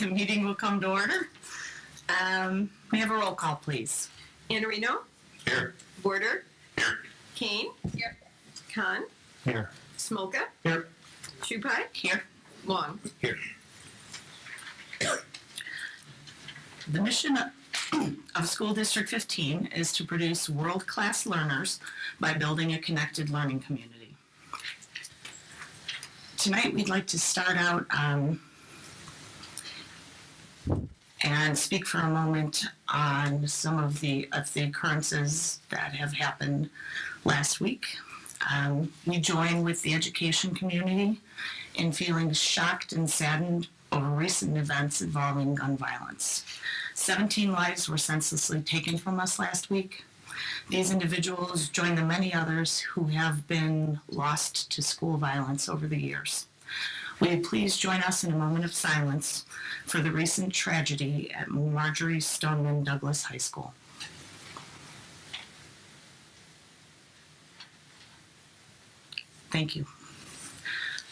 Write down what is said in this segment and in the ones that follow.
The meeting will come to order. May I have a roll call, please? Iannarino? Here. Border? Here. Kane? Here. Khan? Here. Smolka? Here. Shupai? Here. Long? Here. The mission of School District 15 is to produce world-class learners by building a connected learning community. Tonight, we'd like to start out and speak for a moment on some of the occurrences that have happened last week. We join with the education community in feeling shocked and saddened over recent events involving gun violence. 17 lives were senselessly taken from us last week. These individuals join the many others who have been lost to school violence over the years. Will you please join us in a moment of silence for the recent tragedy at Marjorie Stoneman Douglas High School. Thank you.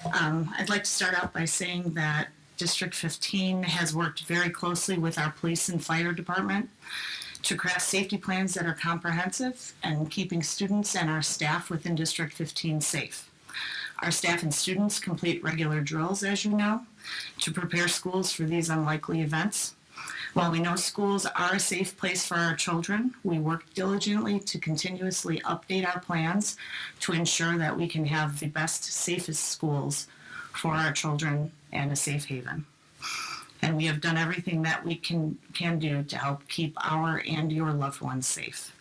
I'd like to start out by saying that District 15 has worked very closely with our police and fire department to craft safety plans that are comprehensive and keeping students and our staff within District 15 safe. Our staff and students complete regular drills, as you know, to prepare schools for these unlikely events. While we know schools are a safe place for our children, we work diligently to continuously update our plans to ensure that we can have the best, safest schools for our children and a safe haven. And we have done everything that we can do to help keep our and your loved ones safe.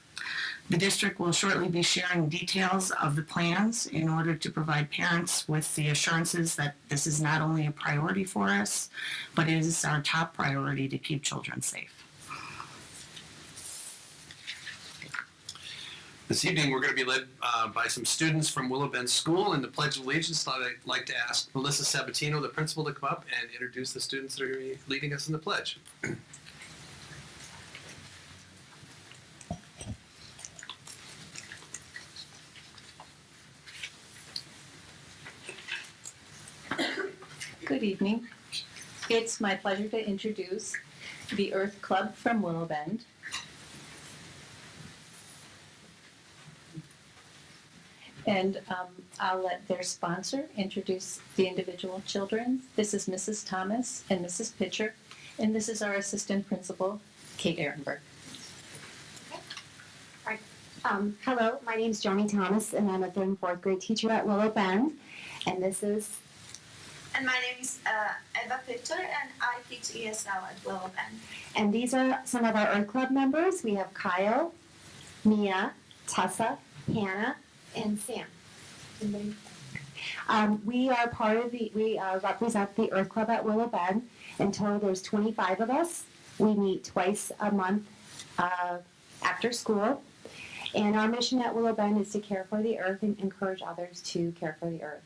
The district will shortly be sharing details of the plans in order to provide parents with the assurances that this is not only a priority for us, but it is our top priority to keep children safe. This evening, we're going to be led by some students from Willow Bend School in the Pledge of Allegiance. I'd like to ask Melissa Sabatino, the principal, to come up and introduce the students that are going to be leading us in the pledge. Good evening. It's my pleasure to introduce the Earth Club from Willow Bend. And I'll let their sponsor introduce the individual children. This is Mrs. Thomas and Mrs. Pitcher, and this is our assistant principal, Kate Ehrenberg. Hello, my name is Joni Thomas, and I'm a 3rd and 4th grade teacher at Willow Bend. And this is... And my name is Eva Pitcher, and I teach ESL at Willow Bend. And these are some of our Earth Club members. We have Kyle, Mia, Tessa, Hannah, and Sam. We are part of we represent the Earth Club at Willow Bend. In total, there's 25 of us. We meet twice a month after school. And our mission at Willow Bend is to care for the earth and encourage others to care for the earth.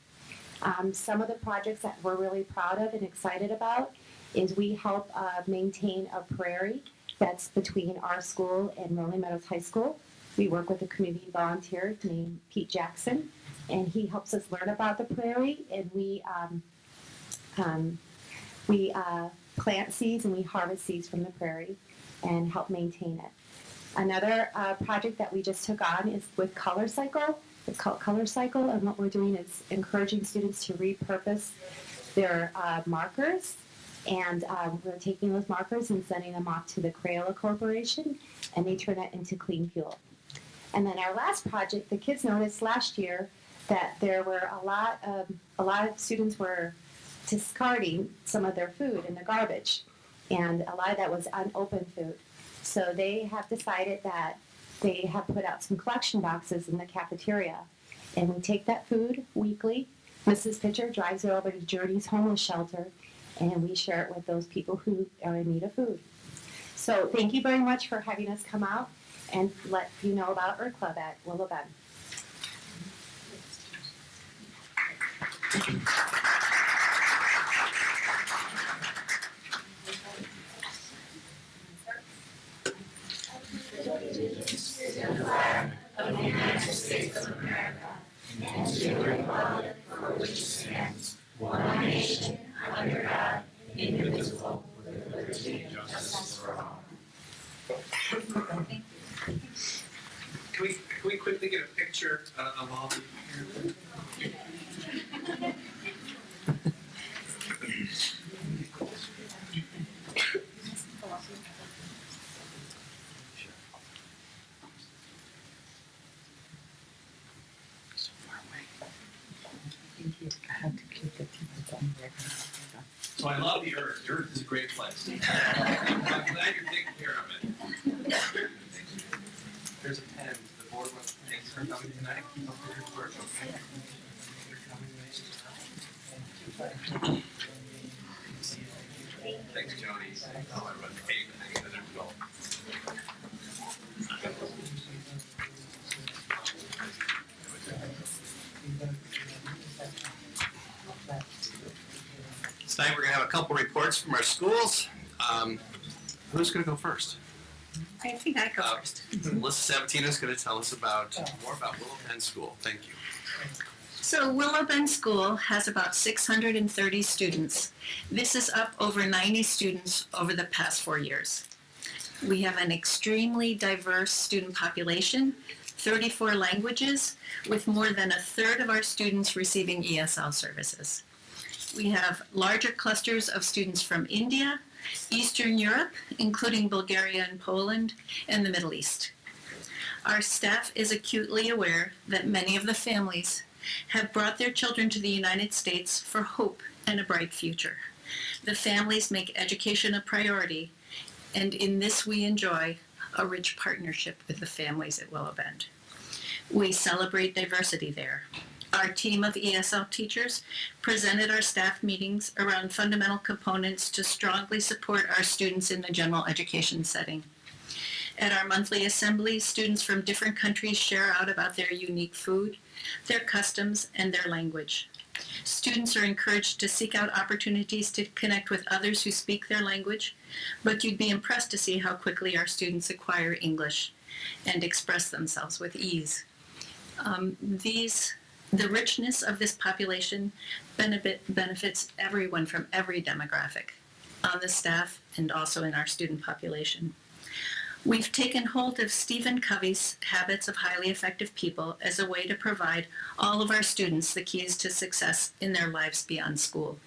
Some of the projects that we're really proud of and excited about is we help maintain a prairie that's between our school and Rolling Meadows High School. We work with a community volunteer named Pete Jackson, and he helps us learn about the prairie, and we plant seeds and we harvest seeds from the prairie and help maintain it. Another project that we just took on is with Color Cycle. It's called Color Cycle, and what we're doing is encouraging students to repurpose their markers, and we're taking those markers and sending them off to the Crayola Corporation, and they turn it into clean fuel. And then our last project, the kids noticed last year that there were a lot of students were discarding some of their food in the garbage, and a lot of that was unopened food. So they have decided that they have put out some collection boxes in the cafeteria, and we take that food weekly. Mrs. Pitcher drives it over to Journey's Homeless Shelter, and we share it with those people who are in need of food. So thank you very much for having us come out and let you know about Earth Club at Willow Bend. Of the United States of America, and to the republic for which it stands, one nation, under God, indivisible, with So I love the earth. The earth is a great place. I'm glad you're taking care of it. There's a pen. The board wants to thank you for coming tonight. Keep up the good work, okay? Thanks, Jody. Oh, I wrote the tape and then there's go. Tonight we're going to have a couple reports from our schools. Who's going to go first? I think I go first. Melissa Sabatino is going to tell us more about Willow Penn School. Thank you. So Willow Bend School has about 630 students. This is up over 90 students over the past 4 years. We have an extremely diverse student population, 34 languages, with more than a third of our students receiving ESL services. We have larger clusters of students from India, Eastern Europe, including Bulgaria and Poland, and the Middle East. Our staff is acutely aware that many of the families have brought their children to the United States for hope and a bright future. The families make education a priority, and in this we enjoy a rich partnership with the families at Willow Bend. We celebrate diversity there. Our team of ESL teachers presented our staff meetings around fundamental components to strongly support our students in the general education setting. At our monthly assemblies, students from different countries share out about their unique food, their customs, and their language. Students are encouraged to seek out opportunities to connect with others who speak their language, but you'd be impressed to see how quickly our students acquire English and express themselves with ease. The richness of this population benefits everyone from every demographic, on the staff and also in our student population. We've taken hold of Stephen Covey's Habits of Highly Effective People as a way to provide all of our students the keys to success in their lives beyond school.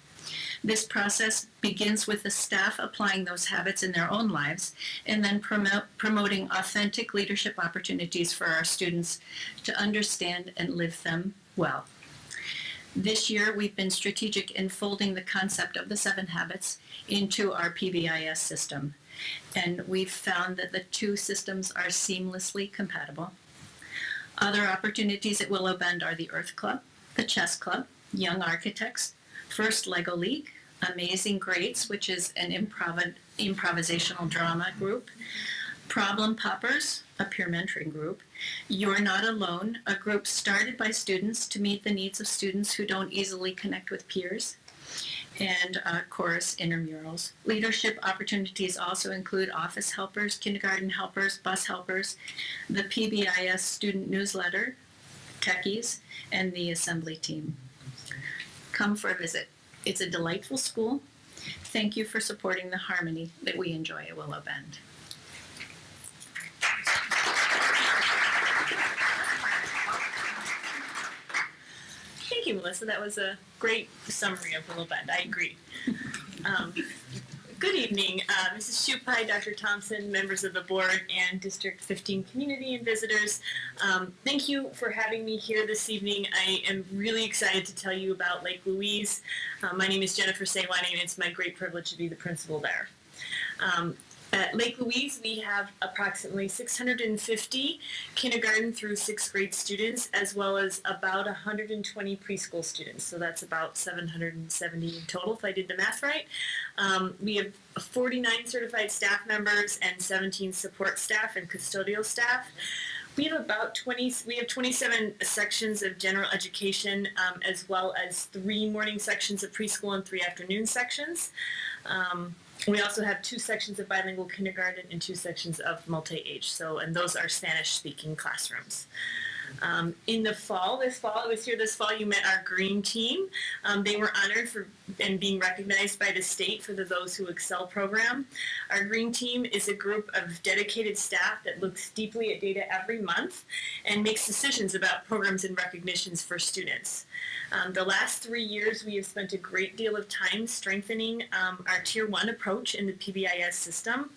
This process begins with the staff applying those habits in their own lives and then promoting authentic leadership opportunities for our students to understand and live them well. This year, we've been strategic in folding the concept of the 7 habits into our PBIS system, and we've found that the two systems are seamlessly compatible. Other opportunities at Willow Bend are the Earth Club, the Chess Club, Young Architects, First Lego League, Amazing Greats, which is an improvisational drama group, Problem Poppers, a peer mentoring group, You're Not Alone, a group started by students to meet the needs of students who don't easily connect with peers, and chorus intramurals. Leadership opportunities also include office helpers, kindergarten helpers, bus helpers, the PBIS student newsletter, techies, and the assembly team. Come for a visit. It's a delightful school. Thank you for supporting the harmony that we enjoy at Willow Bend. Thank you, Melissa. That was a great summary of Willow Bend. I agree. Good evening, Mrs. Shupai, Dr. Thompson, members of the board, and District 15 community and visitors. Thank you for having me here this evening. I am really excited to tell you about Lake Louise. My name is Jennifer Saywani, and it's my great privilege to be the principal there. At Lake Louise, we have approximately 650 kindergarten through 6th grade students, as well as about 120 preschool students. So that's about 770 in total, if I did the math right. We have 49 certified staff members and 17 support staff and custodial staff. We have we have 27 sections of general education, as well as 3 morning sections of preschool and 3 afternoon sections. We also have 2 sections of bilingual kindergarten and 2 sections of multi-age. And those are Spanish-speaking classrooms. In the fall, I was here this fall, you met our green team. They were honored for and being recognized by the state for the Those Who Excel program. Our green team is a group of dedicated staff that looks deeply at data every month and makes decisions about programs and recognitions for students. The last 3 years, we have spent a great deal of time strengthening our Tier 1 approach in the PBIS system.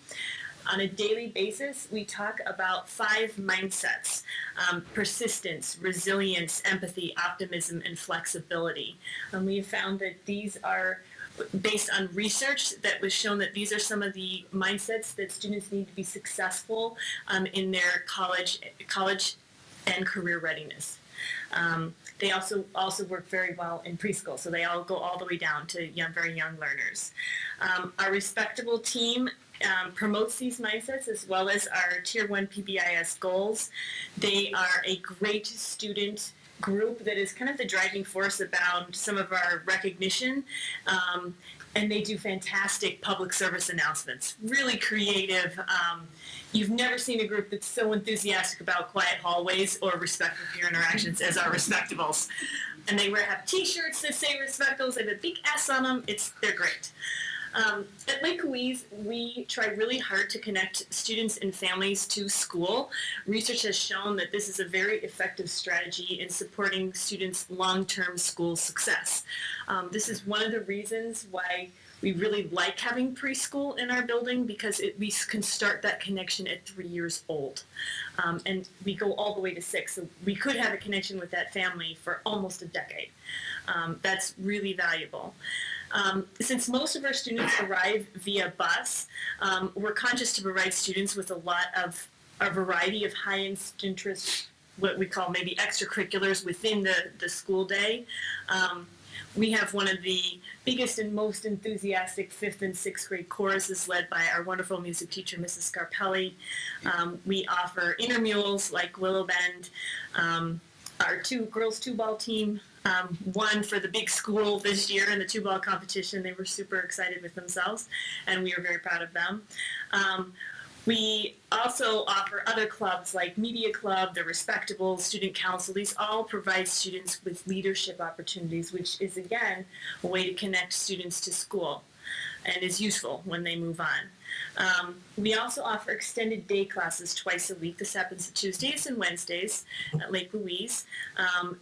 On a daily basis, we talk about 5 mindsets: persistence, resilience, empathy, optimism, and flexibility. We have found that these are based on research that was shown that these are some of the mindsets that students need to be successful in their college and career readiness. They also work very well in preschool, so they all go all the way down to very young learners. Our Respectable team promotes these mindsets as well as our Tier 1 PBIS goals. They are a great student group that is kind of the driving force about some of our recognition. And they do fantastic public service announcements, really creative. You've never seen a group that's so enthusiastic about quiet hallways or respectful peer interactions as our Respectables. And they have T-shirts that say Respectables. They have a big S on them. They're great. At Lake Louise, we try really hard to connect students and families to school. Research has shown that this is a very effective strategy in supporting students' long-term school success. This is one of the reasons why we really like having preschool in our building, because we can start that connection at 3 years old. And we go all the way to 6, so we could have a connection with that family for almost a decade. That's really valuable. Since most of our students arrive via bus, we're conscious to provide students with a variety of high interest, what we call maybe extracurriculars within the school day. We have one of the biggest and most enthusiastic 5th and 6th grade choruses led by our wonderful music teacher, Mrs. Scarpelli. We offer intramurals like Willow Bend. Our girls 2-ball team won for the big school this year in the 2-ball competition. They were super excited with themselves, and we were very proud of them. We also offer other clubs like Media Club, the Respectable, Student Council. These all provide students with leadership opportunities, which is, again, a way to connect students to school and is useful when they move on. We also offer extended day classes twice a week. This happens on Tuesdays and Wednesdays at Lake Louise.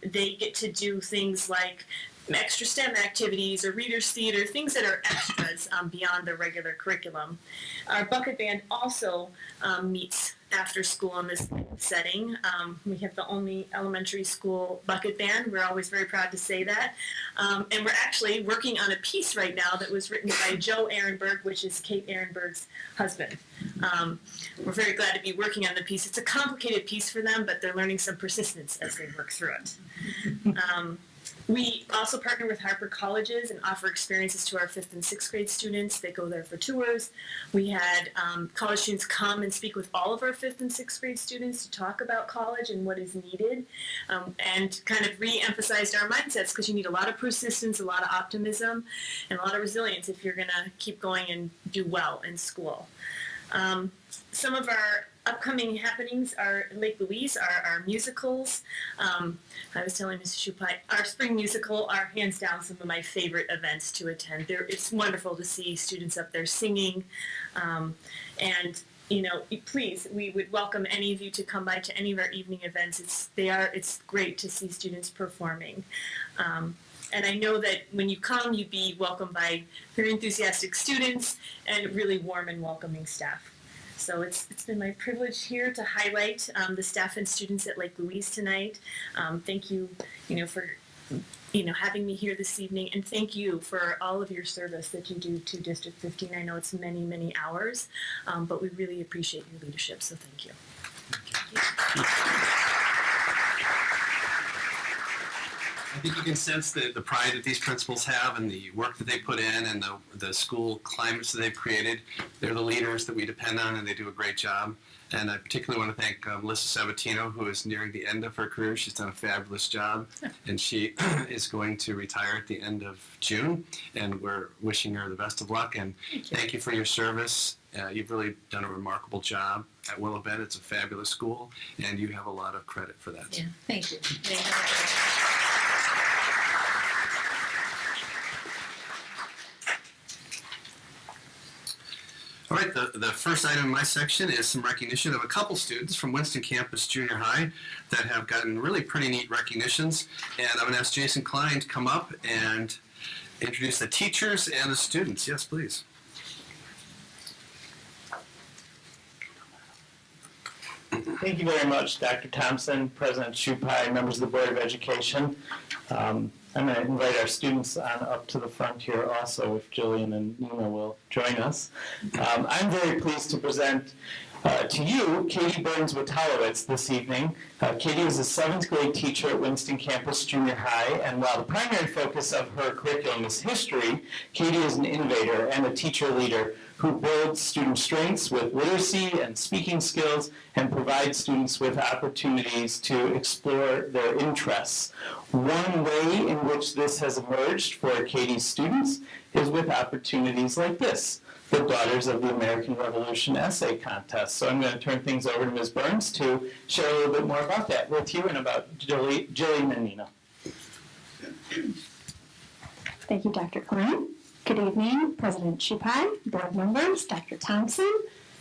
They get to do things like extra STEM activities or readers theater, things that are extras beyond the regular curriculum. Our bucket band also meets after school in this setting. We have the only elementary school bucket band. We're always very proud to say that. And we're actually working on a piece right now that was written by Joe Ehrenberg, which is Kate Ehrenberg's husband. We're very glad to be working on the piece. It's a complicated piece for them, but they're learning some persistence as they work through it. We also partner with Harper Colleges and offer experiences to our 5th and 6th grade students. They go there for tours. We had college students come and speak with all of our 5th and 6th grade students to talk about college and what is needed, and kind of re-emphasized our mindsets, because you need a lot of persistence, a lot of optimism, and a lot of resilience if you're going to keep going and do well in school. Some of our upcoming happenings are Lake Louise, our musicals. I was telling Mrs. Shupai, our spring musical are hands down some of my favorite events to attend. It's wonderful to see students up there singing, and please, we would welcome any of you to come by to any of our evening events. It's great to see students performing. And I know that when you come, you'd be welcomed by very enthusiastic students and really warm and welcoming staff. So it's been my privilege here to highlight the staff and students at Lake Louise tonight. Thank you, for having me here this evening, and thank you for all of your service that you do to District 15. I know it's many, many hours, but we really appreciate your leadership. So thank you. I think you can sense the pride that these principals have and the work that they put in and the school climates that they've created. They're the leaders that we depend on, and they do a great job. And I particularly want to thank Melissa Sabatino, who is nearing the end of her career. She's done a fabulous job, and she is going to retire at the end of June. And we're wishing her the best of luck, and thank you for your service. You've really done a remarkable job at Willow Bend. It's a fabulous school, and you have a lot of credit for that. Yeah, thank you. All right, the first item in my section is some recognition of a couple students from Winston Campus Junior High that have gotten really pretty neat recognitions. And I'm going to ask Jason Klein to come up and introduce the teachers and the students. Yes, please. Thank you very much, Dr. Thompson, President Shupai, members of the Board of Education. I'm going to invite our students on up to the front here also, if Jillian and Nina will join us. I'm very pleased to present to you Katie Burns-Witalowicz this evening. Katie is a 7th grade teacher at Winston Campus Junior High, and while the primary focus of her curriculum is history, Katie is an innovator and a teacher leader who builds student strengths with literacy and speaking skills and provides students with opportunities to explore their interests. One way in which this has emerged for Katie's students is with opportunities like this, the Daughters of the American Revolution essay contest. So I'm going to turn things over to Ms. Burns to share a little bit more about that with you and about Jillian and Nina. Thank you, Dr. Klein. Good evening, President Chupai, board members, Dr. Thompson,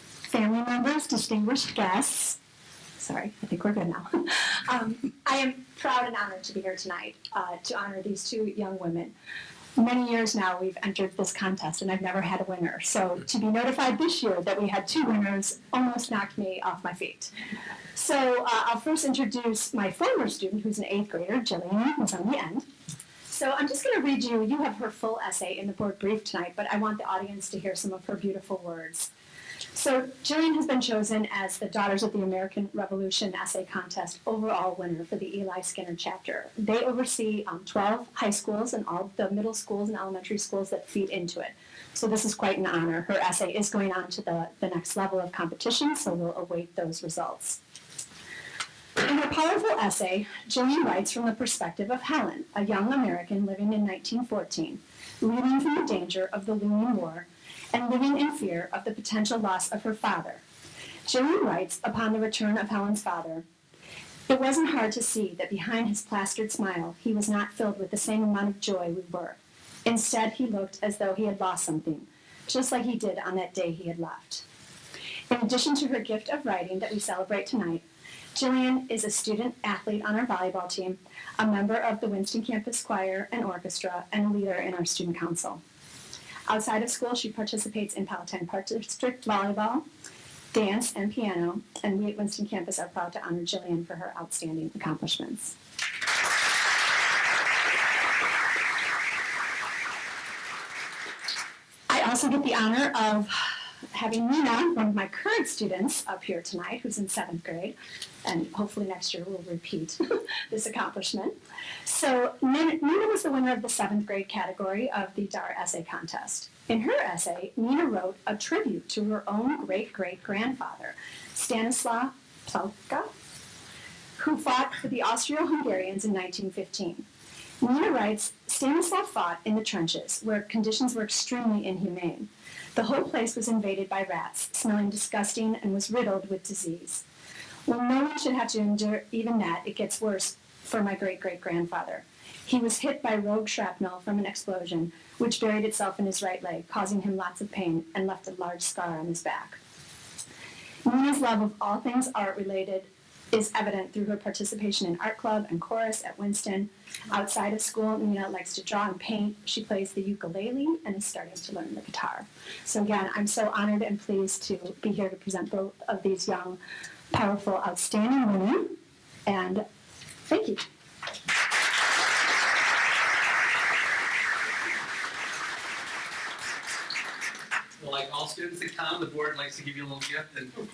family members, distinguished guests. Sorry, I think we're good now. I am proud and honored to be here tonight to honor these two young women. Many years now we've entered this contest and I've never had a winner. So to be notified this year that we had 2 winners almost knocked me off my feet. So I'll first introduce my former student who's an 8th grader, Jillian, who's on the end. So I'm just going to read you have her full essay in the board brief tonight, but I want the audience to hear some of her beautiful words. So Jillian has been chosen as the Daughters of the American Revolution essay contest overall winner for the Eli Skinner chapter. They oversee 12 high schools and all the middle schools and elementary schools that feed into it. So this is quite an honor. Her essay is going on to the next level of competition, so we'll await those results. In her powerful essay, Jillian writes from the perspective of Helen, a young American living in 1914, reeling from the danger of the looming war and living in fear of the potential loss of her father. Jillian writes upon the return of Helen's father, "It wasn't hard to see that behind his plastered smile, he was not filled with the same amount of joy we were. Instead, he looked as though he had lost something, just like he did on that day he had left." In addition to her gift of writing that we celebrate tonight, Jillian is a student athlete on our volleyball team, a member of the Winston Campus Choir and Orchestra, and a leader in our student council. Outside of school, she participates in Palatine Park District volleyball, dance, and piano, and we at Winston Campus are proud to honor Jillian for her outstanding accomplishments. I also get the honor of having Nina, one of my current students, up here tonight, who's in 7th grade, and hopefully next year we'll repeat this accomplishment. So Nina was the winner of the 7th grade category of the DAR essay contest. In her essay, Nina wrote a tribute to her own great-great-grandfather, Stanislaw Plautka, who fought for the Austro-Hungarians in 1915. Nina writes, "Stanislaw fought in the trenches, where conditions were extremely inhumane. The whole place was invaded by rats, smelling disgusting, and was riddled with disease. Well, no one should have to endure even that. It gets worse for my great-great-grandfather. He was hit by rogue shrapnel from an explosion, which buried itself in his right leg, causing him lots of pain, and left a large scar on his back." Nina's love of all things art-related is evident through her participation in art club and chorus at Winston. Outside of school, Nina likes to draw and paint. She plays the ukulele and is starting to learn the guitar. So again, I'm so honored and pleased to be here to present both of these young, powerful, outstanding women. And thank you. Well, like all students at COM, the board likes to give you a little gift and the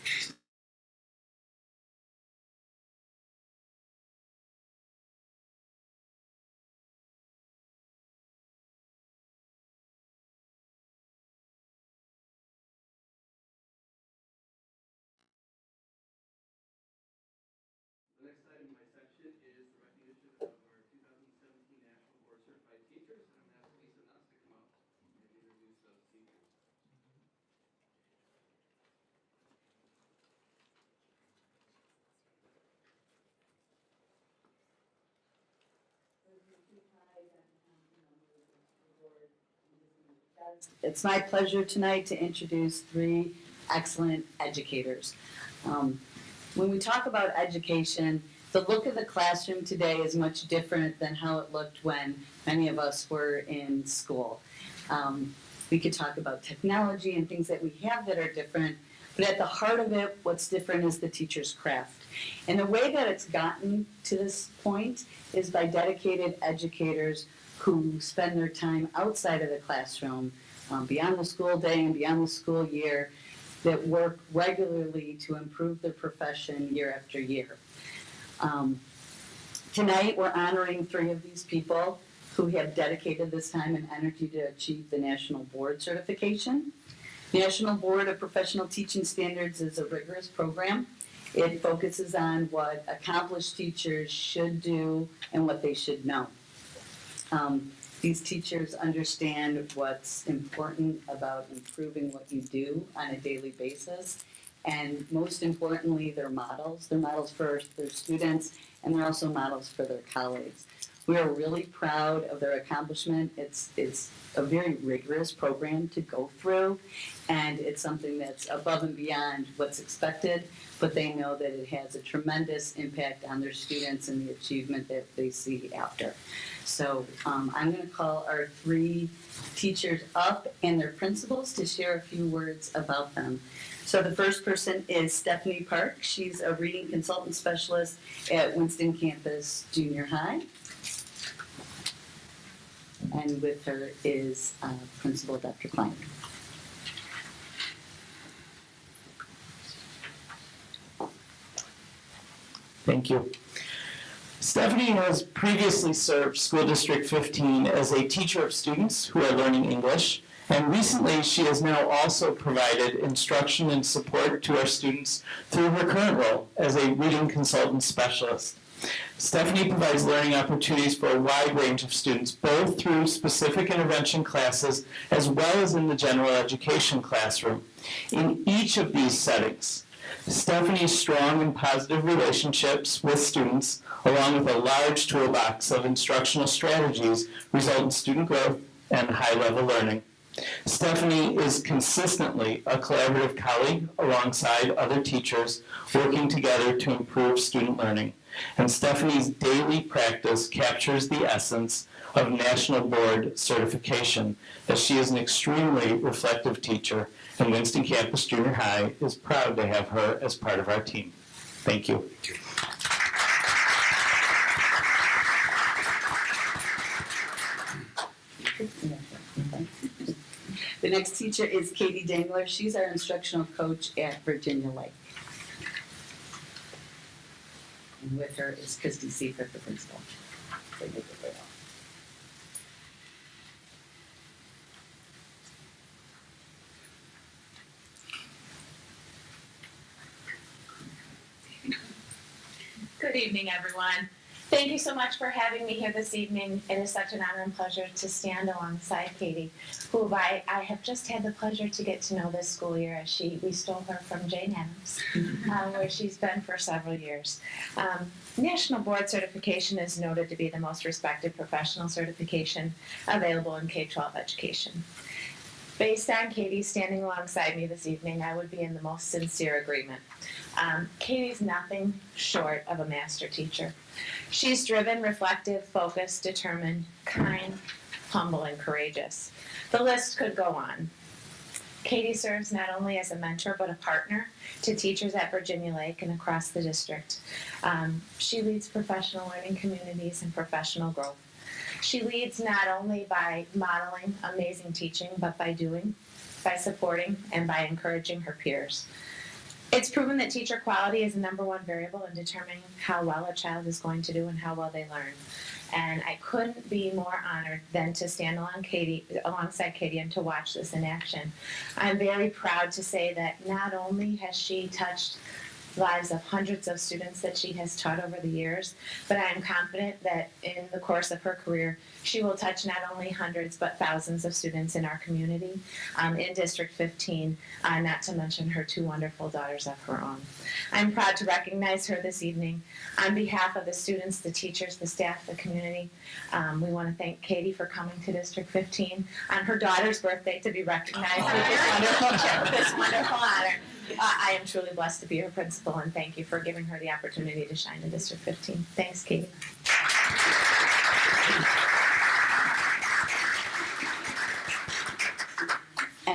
next item in my section is the recognition of our 2017 National Board Certified Teachers, and I'm going to ask Lisa Nuss to come up and introduce those teachers. It's my pleasure tonight to introduce 3 excellent educators. When we talk about education, the look of the classroom today is much different than how it looked when many of us were in school. We could talk about technology and things that we have that are different, But at the heart of it, what's different is the teacher's craft. And the way that it's gotten to this point is by dedicated educators who spend their time outside of the classroom, beyond the school day and beyond the school year, that work regularly to improve their profession year after year. Tonight, we're honoring 3 of these people who have dedicated this time and energy to achieve the National Board certification. National Board of Professional Teaching Standards is a rigorous program. It focuses on what accomplished teachers should do and what they should know. These teachers understand what's important about improving what you do on a daily basis. And most importantly, they're models. They're models for their students, and they're also models for their colleagues. We are really proud of their accomplishment. It's a very rigorous program to go through, and it's something that's above and beyond what's expected, but they know that it has a tremendous impact on their students and the achievement that they see after. So I'm going to call our 3 teachers up and their principals to share a few words about them. So the first person is Stephanie Park. She's a reading consultant specialist at Winston Campus Junior High. And with her is Principal Dr. Klein. Thank you. Stephanie has previously served School District 15 as a teacher of students who are learning English, and recently she has now also provided instruction and support to our students through her current role as a reading consultant specialist. Stephanie provides learning opportunities for a wide range of students, both through specific intervention classes as well as in the general education classroom. In each of these settings, Stephanie's strong and positive relationships with students, along with a large toolbox of instructional strategies, result in student growth and high-level learning. Stephanie is consistently a collaborative colleague alongside other teachers, working together to improve student learning. And Stephanie's daily practice captures the essence of National Board certification, as she is an extremely reflective teacher, and Winston Campus Junior High is proud to have her as part of our team. Thank you. The next teacher is Katie Dangler. She's our instructional coach at Virginia Lake. And with her is Christy Seifert, the principal. Good evening, everyone. Thank you so much for having me here this evening. It is such an honor and pleasure to stand alongside Katie, who I have just had the pleasure to get to know this school year, as we stole her from Jane Adams, where she's been for several years. National Board certification is noted to be the most respected professional certification available in K-12 education. Based on Katie standing alongside me this evening, I would be in the most sincere agreement. Katie's nothing short of a master teacher. She's driven, reflective, focused, determined, kind, humble, and courageous. The list could go on. Katie serves not only as a mentor but a partner to teachers at Virginia Lake and across the district. She leads professional learning communities and professional growth. She leads not only by modeling amazing teaching, but by doing, by supporting, and by encouraging her peers. It's proven that teacher quality is the #1 variable in determining how well a child is going to do and how well they learn. And I couldn't be more honored than to stand alongside Katie and to watch this in action. I'm very proud to say that not only has she touched lives of hundreds of students that she has taught over the years, but I am confident that in the course of her career, she will touch not only hundreds but thousands of students in our community, in District 15, not to mention her 2 wonderful daughters of her own. I'm proud to recognize her this evening. On behalf of the students, the teachers, the staff, the community, we want to thank Katie for coming to District 15 on her daughter's birthday to be recognized with this wonderful honor. I am truly blessed to be her principal, and thank you for giving her the opportunity to shine in District 15. Thanks, Katie.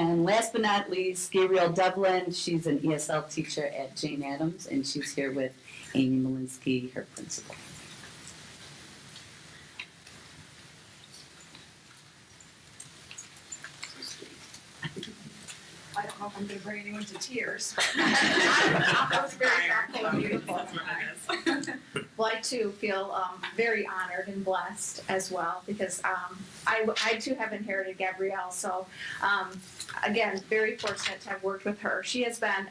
And last but not least, Gabrielle Devlin. She's an ESL teacher at Jane Addams, and she's here with Amy Malinsky, her principal. I don't know if I'm gonna bring anyone to tears. That was very thoughtful and beautiful. Well, I too feel very honored and blessed as well because I too have inherited Gabrielle. So again, very fortunate to have worked with her. She has been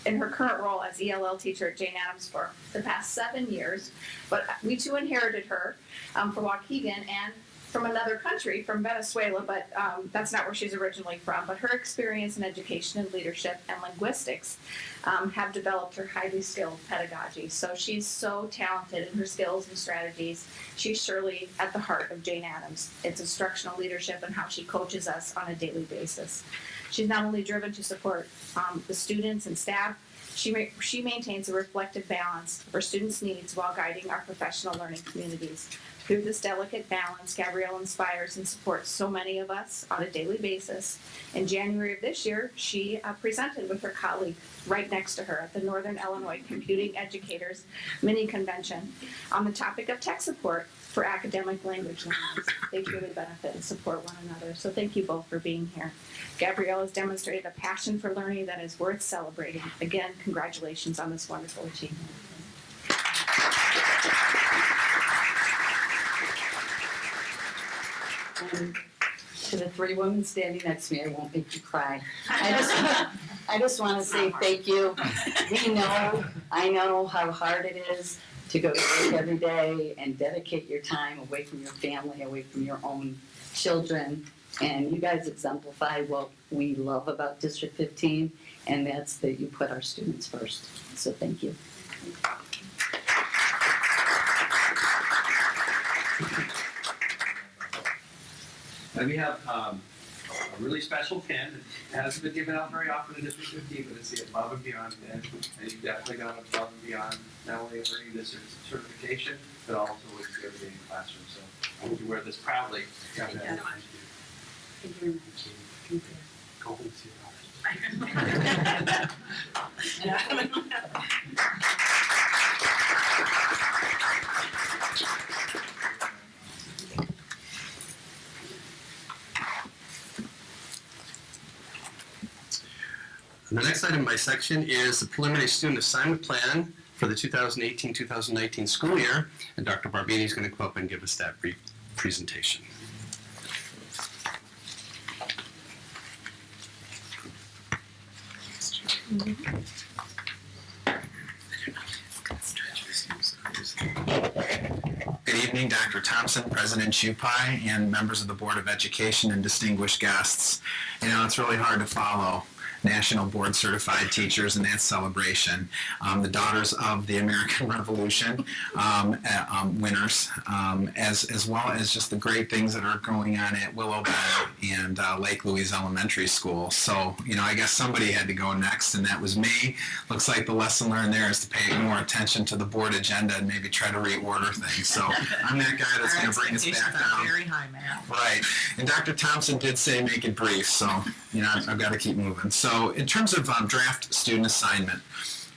in her current role as ELL teacher at Jane Addams for the past 7 years. But we too inherited her from Waukegan and from another country, from Venezuela, but that's not where she's originally from. But her experience in education and leadership and linguistics have developed her highly skilled pedagogy. So she's so talented in her skills and strategies. She's surely at the heart of Jane Addams. It's instructional leadership and how she coaches us on a daily basis. She's not only driven to support the students and staff, she maintains a reflective balance of her students' needs while guiding our professional learning communities. Through this delicate balance, Gabrielle inspires and supports so many of us on a daily basis. In January of this year, she presented with her colleague right next to her at the Northern Illinois Computing Educators Mini Convention on the topic of tech support for academic language learners. They truly benefit and support one another. So thank you both for being here. Gabrielle has demonstrated a passion for learning that is worth celebrating. Again, congratulations on this wonderful achievement. And to the 3 women standing next to me, I won't make you cry. I just want to say thank you. I know how hard it is to go to work every day and dedicate your time away from your family, away from your own children. And you guys exemplify what we love about District 15, and that's that you put our students first. So thank you. And we have a really special pin that hasn't been given out very often in District 15, but it's the Above and Beyond pin. And you've definitely gone above and beyond, not only earning this certification, but also what you do every day in the classroom. So I hope you wear this proudly. Thank you very much. Thank you very much. Thank you. Go home and see The next item by section is the preliminary student assignment plan for the 2018-2019 school year, and Dr. Barbini is going to come up and give us that brief presentation. Good evening, Dr. Thompson, President Chupai, and members of the Board of Education and distinguished guests. You know, it's really hard to follow National Board Certified Teachers and that celebration. The Daughters of the American Revolution winners, as well as just the great things that are going on at Willow Bend and Lake Louise Elementary School. So, you know, I guess somebody had to go next, and that was me. Looks like the lesson learned there is to pay more attention to the board agenda and maybe try to reorder things. So I'm that guy that's going to bring us back down. Very high, man. Right. And Dr. Thompson did say make it brief, so, you know, I've got to keep moving. So in terms of draft student assignment,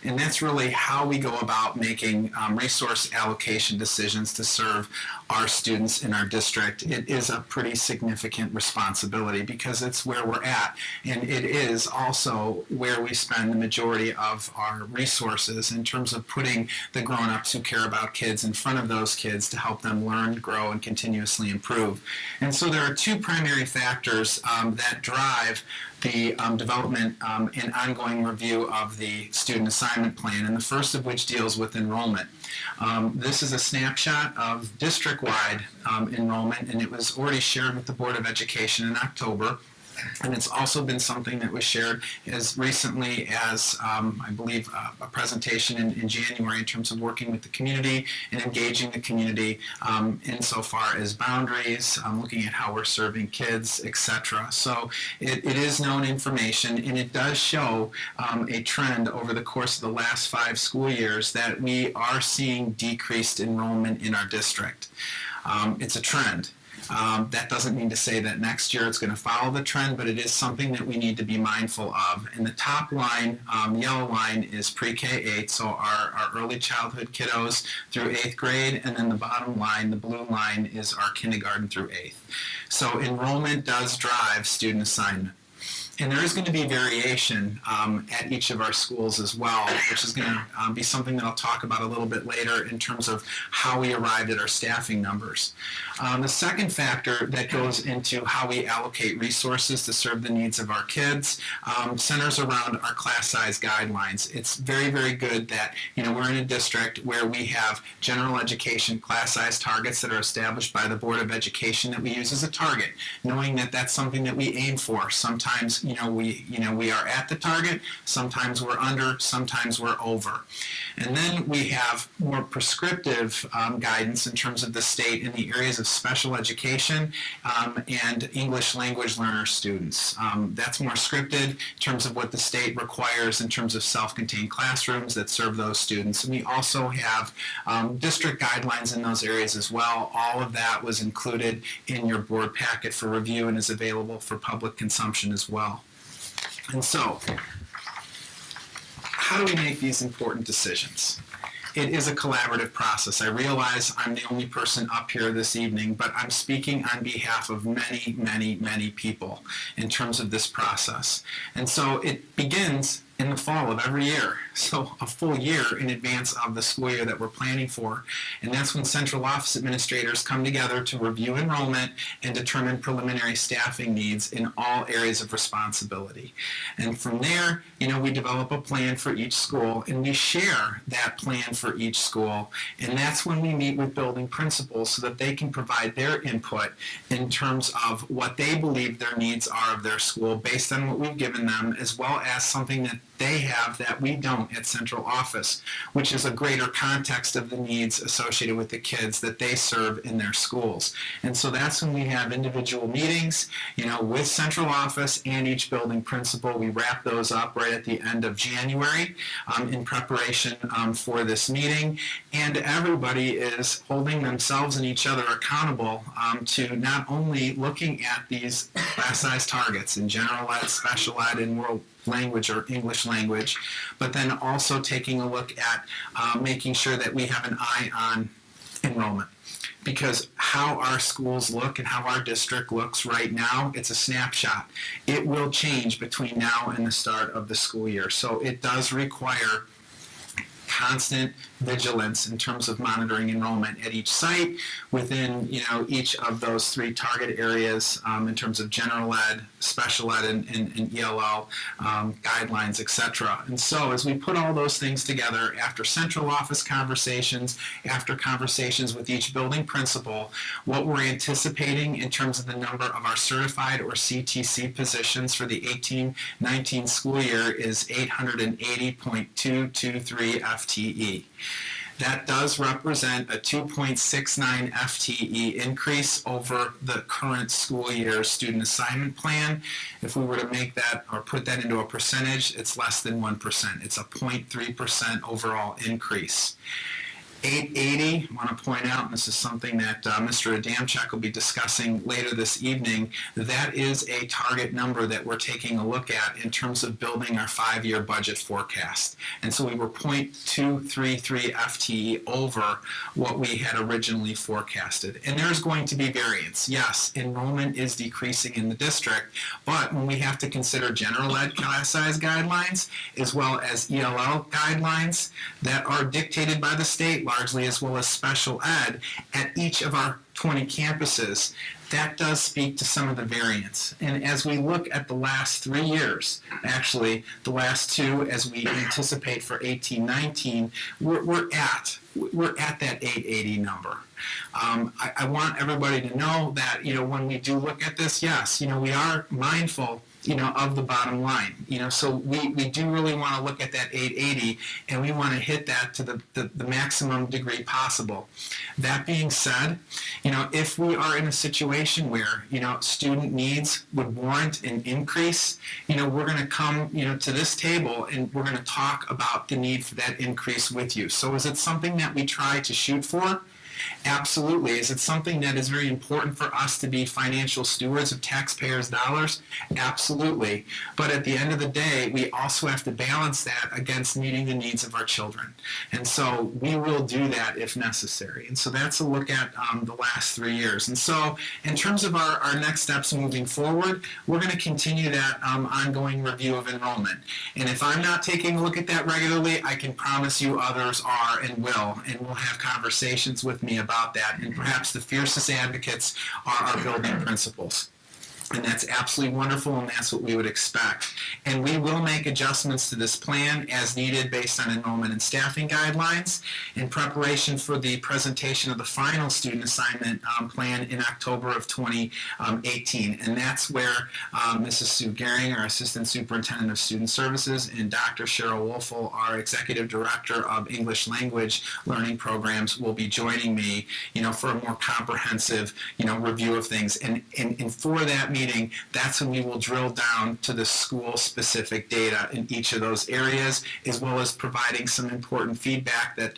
and that's really how we go about making resource allocation decisions to serve our students in our district. It is a pretty significant responsibility because it's where we're at, and it is also where we spend the majority of our resources in terms of putting the grown-ups who care about kids in front of those kids to help them learn, grow, and continuously improve. And so there are two primary factors that drive the development and ongoing review of the student assignment plan, and the first of which deals with enrollment. This is a snapshot of district-wide enrollment, and it was already shared with the Board of Education in October. And it's also been something that was shared as recently as, I believe, a presentation in January in terms of working with the community and engaging the community insofar as boundaries, looking at how we're serving kids, etc. So it is known information, and it does show a trend over the course of the last 5 school years that we are seeing decreased enrollment in our district. It's a trend. That doesn't mean to say that next year it's going to follow the trend, but it is something that we need to be mindful of. And the top line, yellow line, is pre-K-8, so our early childhood kiddos through 8th grade, and then the bottom line, the blue line, is our kindergarten through 8th. So enrollment does drive student assignment. And there is going to be variation at each of our schools as well, which is going to be something that I'll talk about a little bit later in terms of how we arrived at our staffing numbers. The second factor that goes into how we allocate resources to serve the needs of our kids centers around our class size guidelines. It's very, very good that we're in a district where we have general education class size targets that are established by the Board of Education that we use as a target, knowing that that's something that we aim for. Sometimes we are at the target, sometimes we're under, sometimes we're over. And then we have more prescriptive guidance in terms of the state in the areas of special education and English language learner students. That's more scripted in terms of what the state requires in terms of self-contained classrooms that serve those students. And we also have district guidelines in those areas as well. All of that was included in your board packet for review and is available for public consumption as well. And so, how do we make these important decisions? It is a collaborative process. I realize I'm the only person up here this evening, but I'm speaking on behalf of many, many, many people in terms of this process. And so it begins in the fall of every year, so a full year in advance of the school year that we're planning for. And that's when central office administrators come together to review enrollment and determine preliminary staffing needs in all areas of responsibility. And from there, we develop a plan for each school, and we share that plan for each school. And that's when we meet with building principals so that they can provide their input in terms of what they believe their needs are of their school based on what we've given them, as well as something that they have that we don't at central office, which is a greater context of the needs associated with the kids that they serve in their schools. And so that's when we have individual meetings, with central office and each building principal. We wrap those up right at the end of January in preparation for this meeting. And everybody is holding themselves and each other accountable to not only looking at these class size targets in general ed, special ed, and world language or English language, but then also taking a look at making sure that we have an eye on enrollment. Because how our schools look and how our district looks right now, it's a snapshot. It will change between now and the start of the school year. So it does require constant vigilance in terms of monitoring enrollment at each site within each of those three target areas in terms of general ed, special ed, and ELL guidelines, etc. And so as we put all those things together, after central office conversations, after conversations with each building principal, what we're anticipating in terms of the number of our certified or CTC positions for the 18-19 school year is 880.223 FTE. That does represent a 2.69 FTE increase over the current school year student assignment plan. If we were to make that or put that into a percentage, it's less than 1%. It's a 0.3% overall increase. 880, I want to point out, and this is something that Mr. Adamczyk will be discussing later this evening, that is a target number that we're taking a look at in terms of building our 5-year budget forecast. And so we were 0.233 FTE over what we had originally forecasted. And there's going to be variance. Yes, enrollment is decreasing in the district, but when we have to consider general ed class size guidelines as well as ELL guidelines that are dictated by the state largely, as well as special ed at each of our 20 campuses, that does speak to some of the variance. And as we look at the last 3 years, actually the last two as we anticipate for 18-19, we're at that 880 number. I want everybody to know that, when we do look at this, yes, we are mindful of the bottom line. So we do really want to look at that 880, and we want to hit that to the maximum degree possible. That being said, if we are in a situation where, student needs would warrant an increase, we're going to come, to this table and we're going to talk about the need for that increase with you. So is it something that we try to shoot for? Absolutely. Is it something that is very important for us to be financial stewards of taxpayers' dollars? Absolutely. But at the end of the day, we also have to balance that against meeting the needs of our children. And so we will do that if necessary. And so that's a look at the last 3 years. And so in terms of our next steps moving forward, we're going to continue that ongoing review of enrollment. And if I'm not taking a look at that regularly, I can promise you others are and will have conversations with me about that. And perhaps the fiercest advocates are our building principals. And that's absolutely wonderful, and that's what we would expect. And we will make adjustments to this plan as needed based on enrollment and staffing guidelines in preparation for the presentation of the final student assignment plan in October of 2018. And that's where Mrs. Sue Gehring, our Assistant Superintendent of Student Services, and Dr. Cheryl Wolfel, our Executive Director of English Language Learning Programs, will be joining me, for a more comprehensive, review of things. And for that meeting, that's when we will drill down to the school-specific data in each of those areas, as well as providing some important feedback that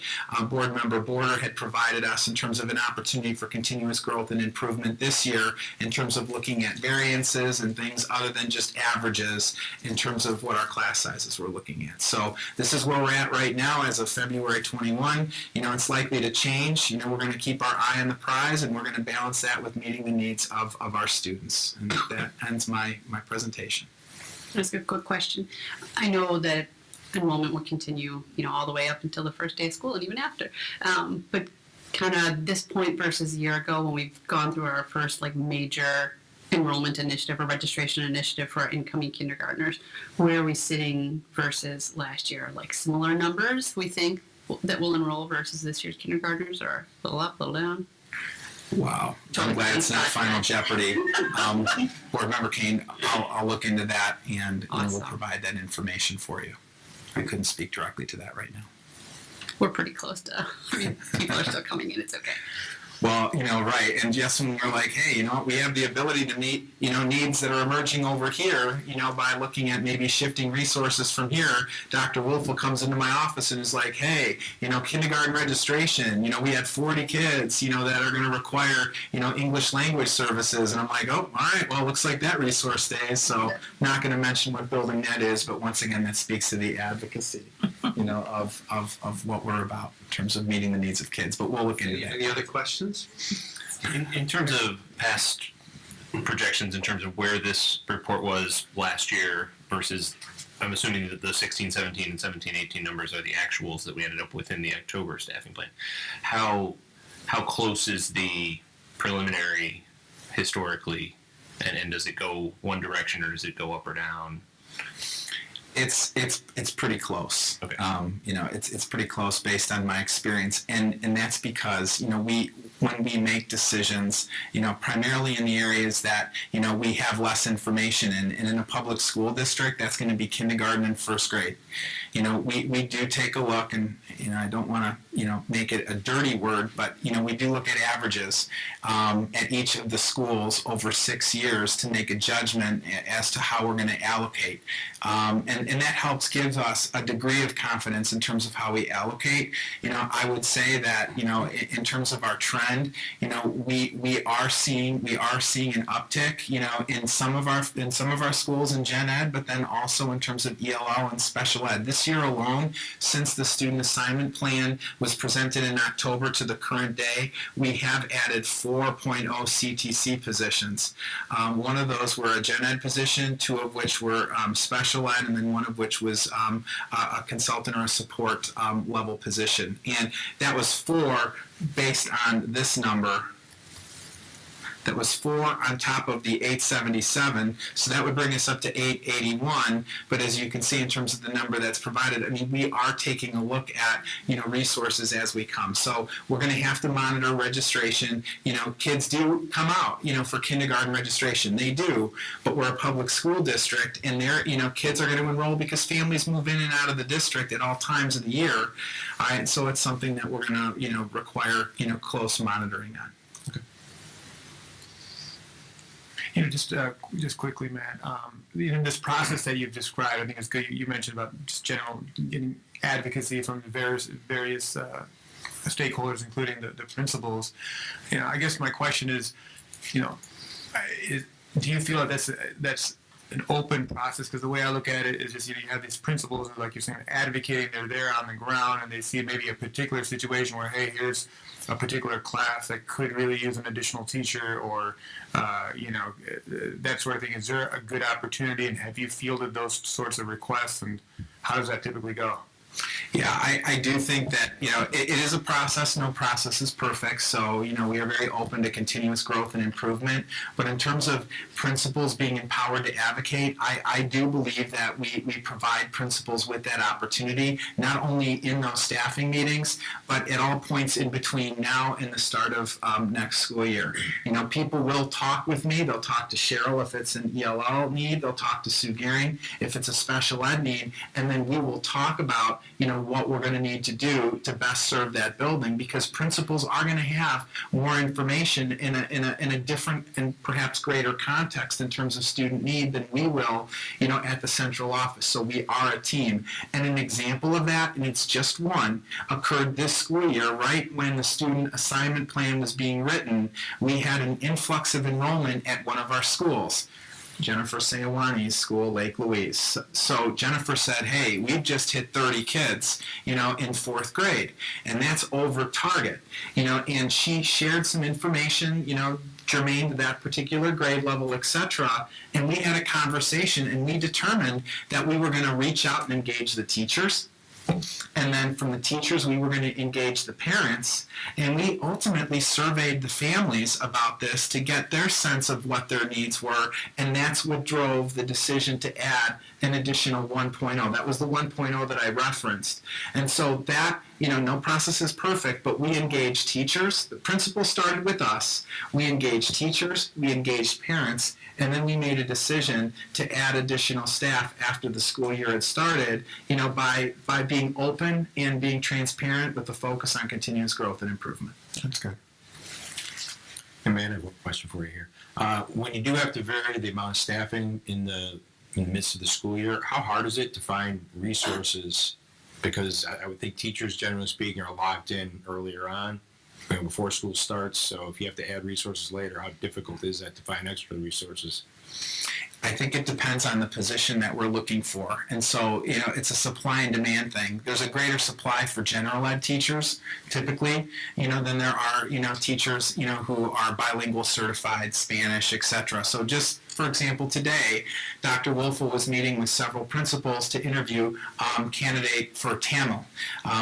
Board Member Border had provided us in terms of an opportunity for continuous growth and improvement this year in terms of looking at variances and things other than just averages in terms of what our class sizes we're looking at. So this is where we're at right now as of February 21. It's likely to change. We're going to keep our eye on the prize, and we're going to balance that with meeting the needs of our students. And that ends my presentation. That's a quick question. I know that enrollment will continue, all the way up until the first day of school and even after. But kind of this point versus a year ago when we've gone through our first major enrollment initiative or registration initiative for our incoming kindergartners, where are we sitting versus last year? Similar numbers we think that will enroll versus this year's kindergartners, or a little up, a little down? Wow. I'm glad it's not Final Jeopardy. Board Member Kane, I'll look into that and we'll provide that information for you. I couldn't speak directly to that right now. We're pretty close to, people are still coming in, it's okay. Well, right. And just when we're like, hey, we have the ability to meet, needs that are emerging over here, by looking at maybe shifting resources from here, Dr. Wolfel comes into my office and is like, hey, kindergarten registration, we had 40 kids, that are going to require, English language services. And I'm like, oh, all right, well, looks like that resource stays. So not going to mention what building that is, but once again, that speaks to the advocacy, of what we're about in terms of meeting the needs of kids. But we'll look into that. Any other questions? In terms of past projections, in terms of where this report was last year versus, I'm assuming that the 16-17 and 17-18 numbers are the actuals that we ended up with in the October staffing plan. How close is the preliminary historically, and does it go one direction or does it go up or down? It's pretty close. Okay. It's pretty close based on my experience, and that's because when we make decisions, primarily in the areas that we have less information in, and in a public school district, that's going to be kindergarten and first grade. We do take a look, and I don't want to make it a dirty word, but we do look at averages at each of the schools over 6 years to make a judgment as to how we're going to allocate. And that helps give us a degree of confidence in terms of how we allocate. I would say that, in terms of our trend, we are seeing an uptick, in some of our schools in Gen Ed, but then also in terms of ELL and special ed. This year alone, since the student assignment plan was presented in October to the current day, we have added 4.0 CTC positions. One of those were a Gen Ed position, 2 of which were special ed, and then 1 of which was a consultant or a support level position. And that was 4 based on this number. That was 4 on top of the 877, so that would bring us up to 881. But as you can see in terms of the number that's provided, we are taking a look at resources as we come. So we're going to have to monitor registration. Kids do come out for kindergarten registration. They do, but we're a public school district, and kids are going to enroll because families move in and out of the district at all times of the year. All right, so it's something that we're going to require close monitoring on. Just quickly, Matt, in this process that you've described, I think it's good. You mentioned about just general getting advocacy from various stakeholders, including the principals. I guess my question is, do you feel that that's an open process? Because the way I look at it is just, you have these principals, like you're saying, advocating, they're there on the ground, and they see maybe a particular situation where, hey, here's a particular class that could really use an additional teacher, or, that sort of thing. Is there a good opportunity, and have you fielded those sorts of requests, and how does that typically go? Yeah, I do think that, it is a process. No process is perfect. So, we are very open to continuous growth and improvement. But in terms of principals being empowered to advocate, I do believe that we provide principals with that opportunity, not only in those staffing meetings, but at all points in between now and the start of next school year. People will talk with me. They'll talk to Cheryl if it's an ELL need. They'll talk to Sue Gehring if it's a special ed need. And then we will talk about, what we're going to need to do to best serve that building, because principals are going to have more information in a different and perhaps greater context in terms of student need than we will, at the central office. So we are a team. And an example of that, and it's just one, occurred this school year, right when the student assignment plan was being written. We had an influx of enrollment at one of our schools, Jennifer Sayawani's school, Lake Louise. So Jennifer said, hey, we've just hit 30 kids, in fourth grade. And that's over target, and she shared some information, germane to that particular grade level, etc. And we had a conversation, and we determined that we were going to reach out and engage the teachers. And then from the teachers, we were going to engage the parents, and we ultimately surveyed the families about this to get their sense of what their needs were, and that's what drove the decision to add an additional 1.0. That was the 1.0 that I referenced. And so that, no process is perfect, but we engaged teachers. The principal started with us. We engaged teachers, we engaged parents, and then we made a decision to add additional staff after the school year had started, by being open and being transparent with the focus on continuous growth and improvement. That's good. Hey, man, I have one question for you here. When you do have to vary the amount of staffing in the midst of the school year, how hard is it to find resources? Because I would think teachers, generally speaking, are locked in earlier on, before school starts. So if you have to add resources later, how difficult is that to find extra resources? I think it depends on the position that we're looking for. And so, it's a supply and demand thing. There's a greater supply for general ed teachers, typically, than there are, teachers, who are bilingual certified, Spanish, etc. So just, for example, today, Dr. Wolfel was meeting with several principals to interview candidate for Tamil,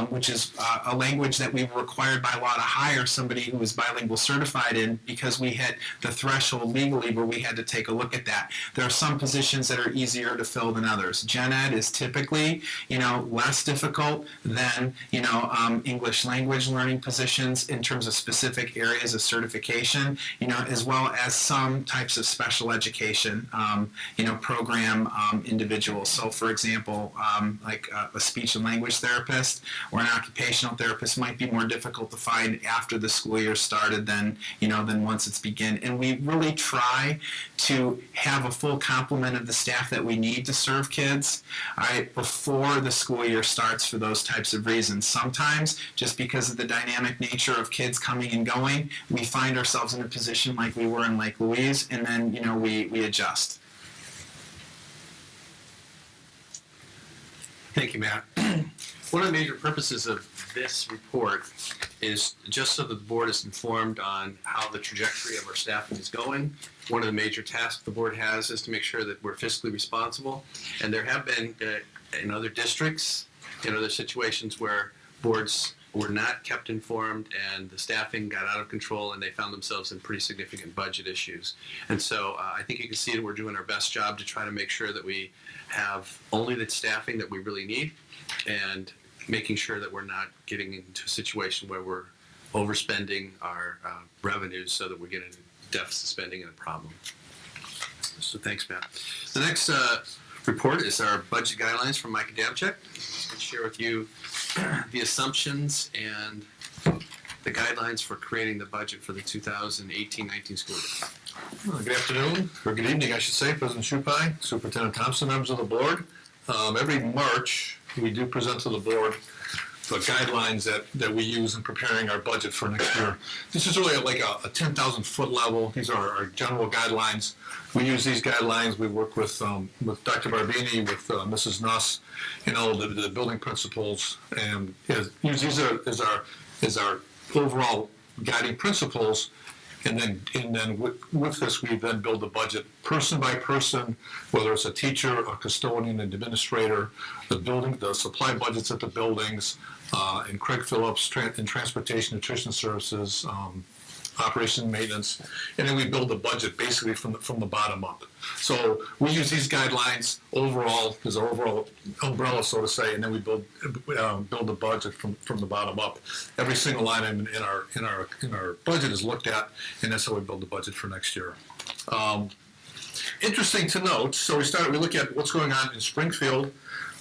which is a language that we were required by law to hire somebody who was bilingual certified in, because we hit the threshold legally where we had to take a look at that. There are some positions that are easier to fill than others. Gen Ed is typically, less difficult than, English language learning positions in terms of specific areas of certification, as well as some types of special education, program individuals. So, for example, like a speech and language therapist or an occupational therapist might be more difficult to find after the school year started than once it's begun. And we really try to have a full complement of the staff that we need to serve kids, before the school year starts, for those types of reasons. Sometimes, just because of the dynamic nature of kids coming and going, we find ourselves in a position like we were in Lake Louise, and then, we adjust. Thank you, Matt. One of the major purposes of this report is just so that the board is informed on how the trajectory of our staffing is going. One of the major tasks the board has is to make sure that we're fiscally responsible. And there have been, in other districts, in other situations where boards were not kept informed and the staffing got out of control and they found themselves in pretty significant budget issues. And so I think you can see that we're doing our best job to try to make sure that we have only the staffing that we really need, and making sure that we're not getting into a situation where we're overspending our revenues so that we're getting deficit spending and a problem. So thanks, Matt. The next report is our budget guidelines from Mike Adamczyk. I'll share with you the assumptions and the guidelines for creating the budget for the 2018-19 school year. Good afternoon, or good evening, I should say, President Shupai, Superintendent Thompson, members of the board. Every March, we do present to the board guidelines that we use in preparing our budget for next year. This is really like a 10,000 foot level. These are our general guidelines. We use these guidelines. We work with Dr. Barbini, with Mrs. Nuss, and all the building principals, and use these as our overall guiding principles. And then with this, we then build the budget person by person, whether it's a teacher, a custodian, an administrator, the supply budgets at the buildings, and Craig Phillips in transportation, nutrition services, operation and maintenance, and then we build the budget basically from the bottom up. So we use these guidelines overall as our overall umbrella, so to say, and then we build the budget from the bottom up. Every single item in our budget is looked at, and that's how we build the budget for next year. Interesting to note. So we look at what's going on in Springfield.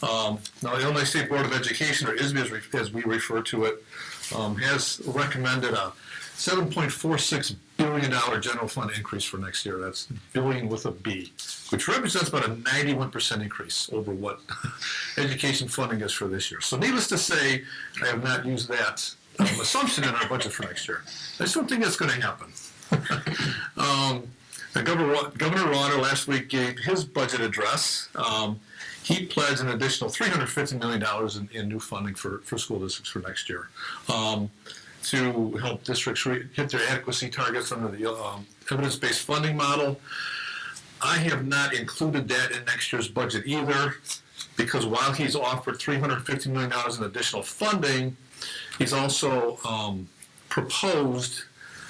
Now, the Illinois State Board of Education, or ISB as we refer to it, has recommended a $7.46 billion general fund increase for next year. That's billion with a B, which represents about a 91% increase over what education funding is for this year. So needless to say, I have not used that assumption in our budget for next year. I just don't think that's going to happen. Governor Rauner last week gave his budget address. He pledged an additional $350 million in new funding for school districts for next year. To help districts hit their adequacy targets under the evidence-based funding model. I have not included that in next year's budget either, because while he's offered $350 million in additional funding, he's also proposed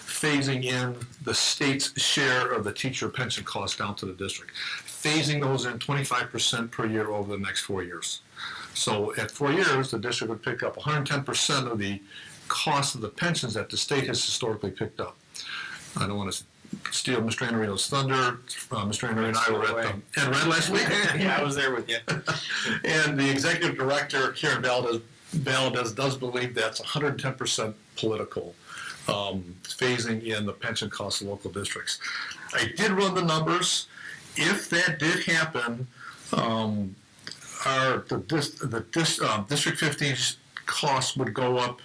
phasing in the state's share of the teacher pension costs down to the district, phasing those in 25% per year over the next 4 years. So at 4 years, the district would pick up 110% of the cost of the pensions that the state has historically picked up. I don't want to steal Mr. Andorino's thunder. Mr. Andorino and I were at Ed Red last week. Yeah, I was there with you. And the executive director, Karen Valdez, does believe that's 110% political, phasing in the pension costs of local districts. I did run the numbers. If that did happen, District 15's costs would go up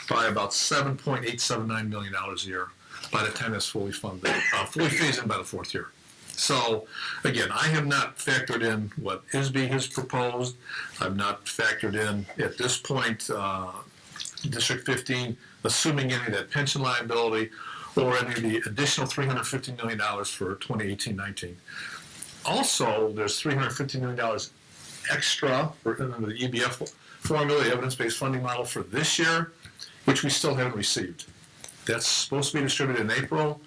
by about $7.879 million a year by the time it's fully funded, fully phased in by the fourth year. So, again, I have not factored in what ISB has proposed. I've not factored in, at this point, District 15, assuming any of that pension liability or any of the additional $350 million for 2018-19. Also, there's $350 million extra for the EBF formula, the evidence-based funding model for this year, which we still haven't received. That's supposed to be distributed in April.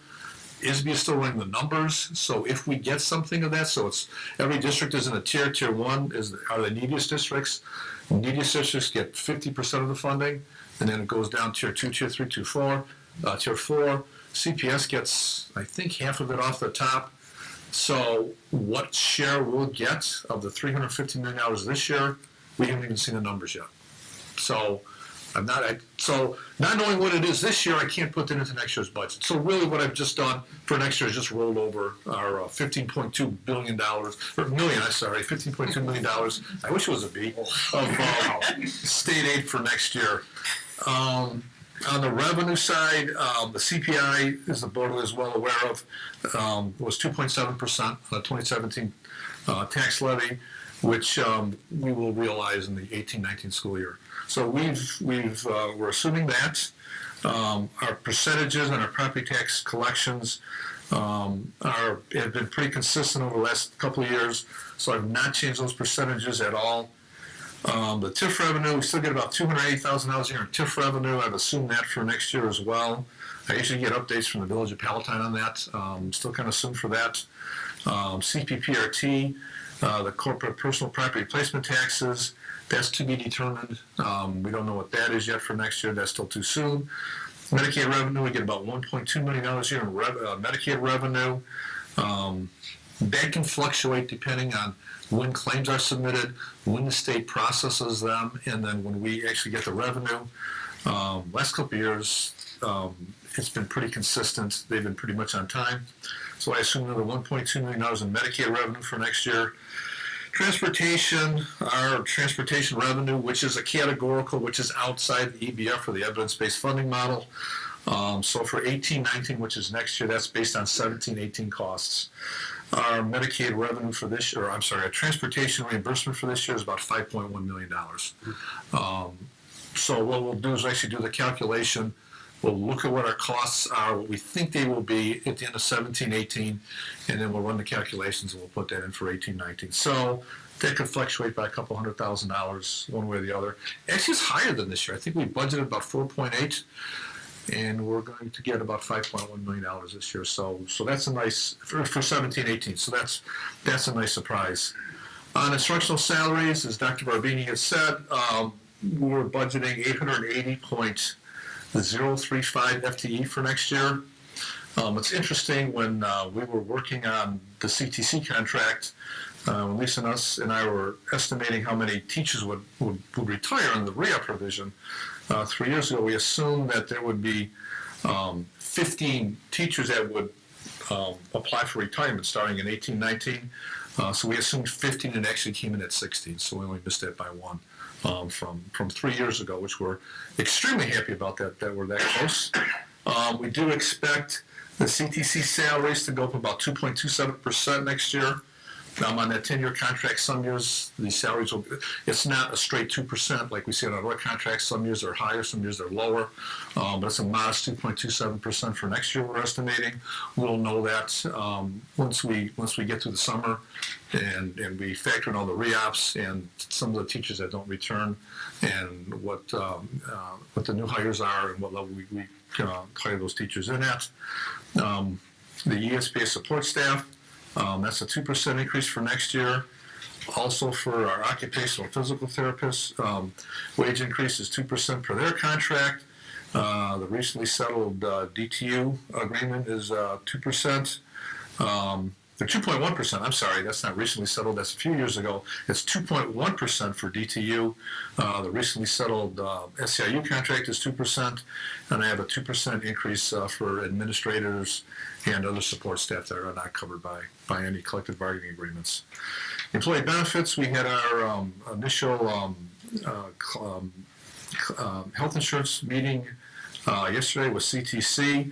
ISB is still running the numbers, so if we get something of that, so it's every district is in a tier. Tier 1 are the neediest districts. Neediest districts get 50% of the funding, and then it goes down tier 2, tier 3, tier 4. Tier 4, CPS gets, I think, half of it off the top. So what share we'll get of the $350 million this year, we haven't even seen the numbers yet. So not knowing what it is this year, I can't put that into next year's budget. So really what I've just done for next year is just rolled over our $15.2 billion, $15.2 million, I wish it was a B, of state aid for next year. On the revenue side, the CPI, as the board is well aware of, was 2.7% on the 2017 tax levy, which we will realize in the 18-19 school year. So we're assuming that. Our percentages on our property tax collections have been pretty consistent over the last couple of years, so I've not changed those percentages at all. The TIF revenue, we still get about $280,000 a year in TIF revenue. I've assumed that for next year as well. I usually get updates from the Village of Palatine on that. Still kind of assumed for that. CPPRT, the corporate personal property replacement taxes, that's to be determined. We don't know what that is yet for next year. That's still too soon. Medicaid revenue, we get about $1.2 million a year in Medicaid revenue. That can fluctuate depending on when claims are submitted, when the state processes them, and then when we actually get the revenue. Last couple of years, it's been pretty consistent. They've been pretty much on time. So I assume another $1.2 million in Medicaid revenue for next year. Transportation, our transportation revenue, which is a categorical, which is outside the EBF or the evidence-based funding model. So for 18-19, which is next year, that's based on 17-18 costs. Our Medicaid revenue for this year, our transportation reimbursement for this year is about $5.1 million. So what we'll do is actually do the calculation. We'll look at what our costs are, what we think they will be at the end of 17-18, and then we'll run the calculations and we'll put that in for 18-19. So that could fluctuate by a couple $100,000 one way or the other. Actually, it's higher than this year. I think we budgeted about 4.8, and we're going to get about $5.1 million this year. So that's a nice, for 17-18, so that's a nice surprise. On instructional salaries, as Dr. Barbini has said, we're budgeting 880.035 FTE for next year. It's interesting, when we were working on the CTC contract, when Lisa and I were estimating how many teachers would retire in the re-up provision, 3 years ago, we assumed that there would be 15 teachers that would apply for retirement starting in 18-19. So we assumed 15, and actually came in at 16, so we only missed that by one from 3 years ago, which we're extremely happy about that we're that close. We do expect the CTC salaries to go up about 2.27% next year. On that 10-year contract, some years the salaries will, it's not a straight 2% like we see on our contracts. Some years they're higher, some years they're lower, but it's a modest 2.27% for next year we're estimating. We'll know that once we get through the summer and we factor in all the re-ops and some of the teachers that don't return, and what the new hires are and what level we hire those teachers in at. The ESPA support staff, that's a 2% increase for next year. Also for our occupational physical therapists, wage increase is 2% per their contract. The recently settled DTU agreement is 2%. The 2.1%, I'm sorry, that's not recently settled, that's a few years ago. It's 2.1% for DTU. The recently settled SEIU contract is 2%, and I have a 2% increase for administrators and other support staff that are not covered by any collective bargaining agreements. Employee benefits, we had our initial health insurance meeting yesterday with CTC.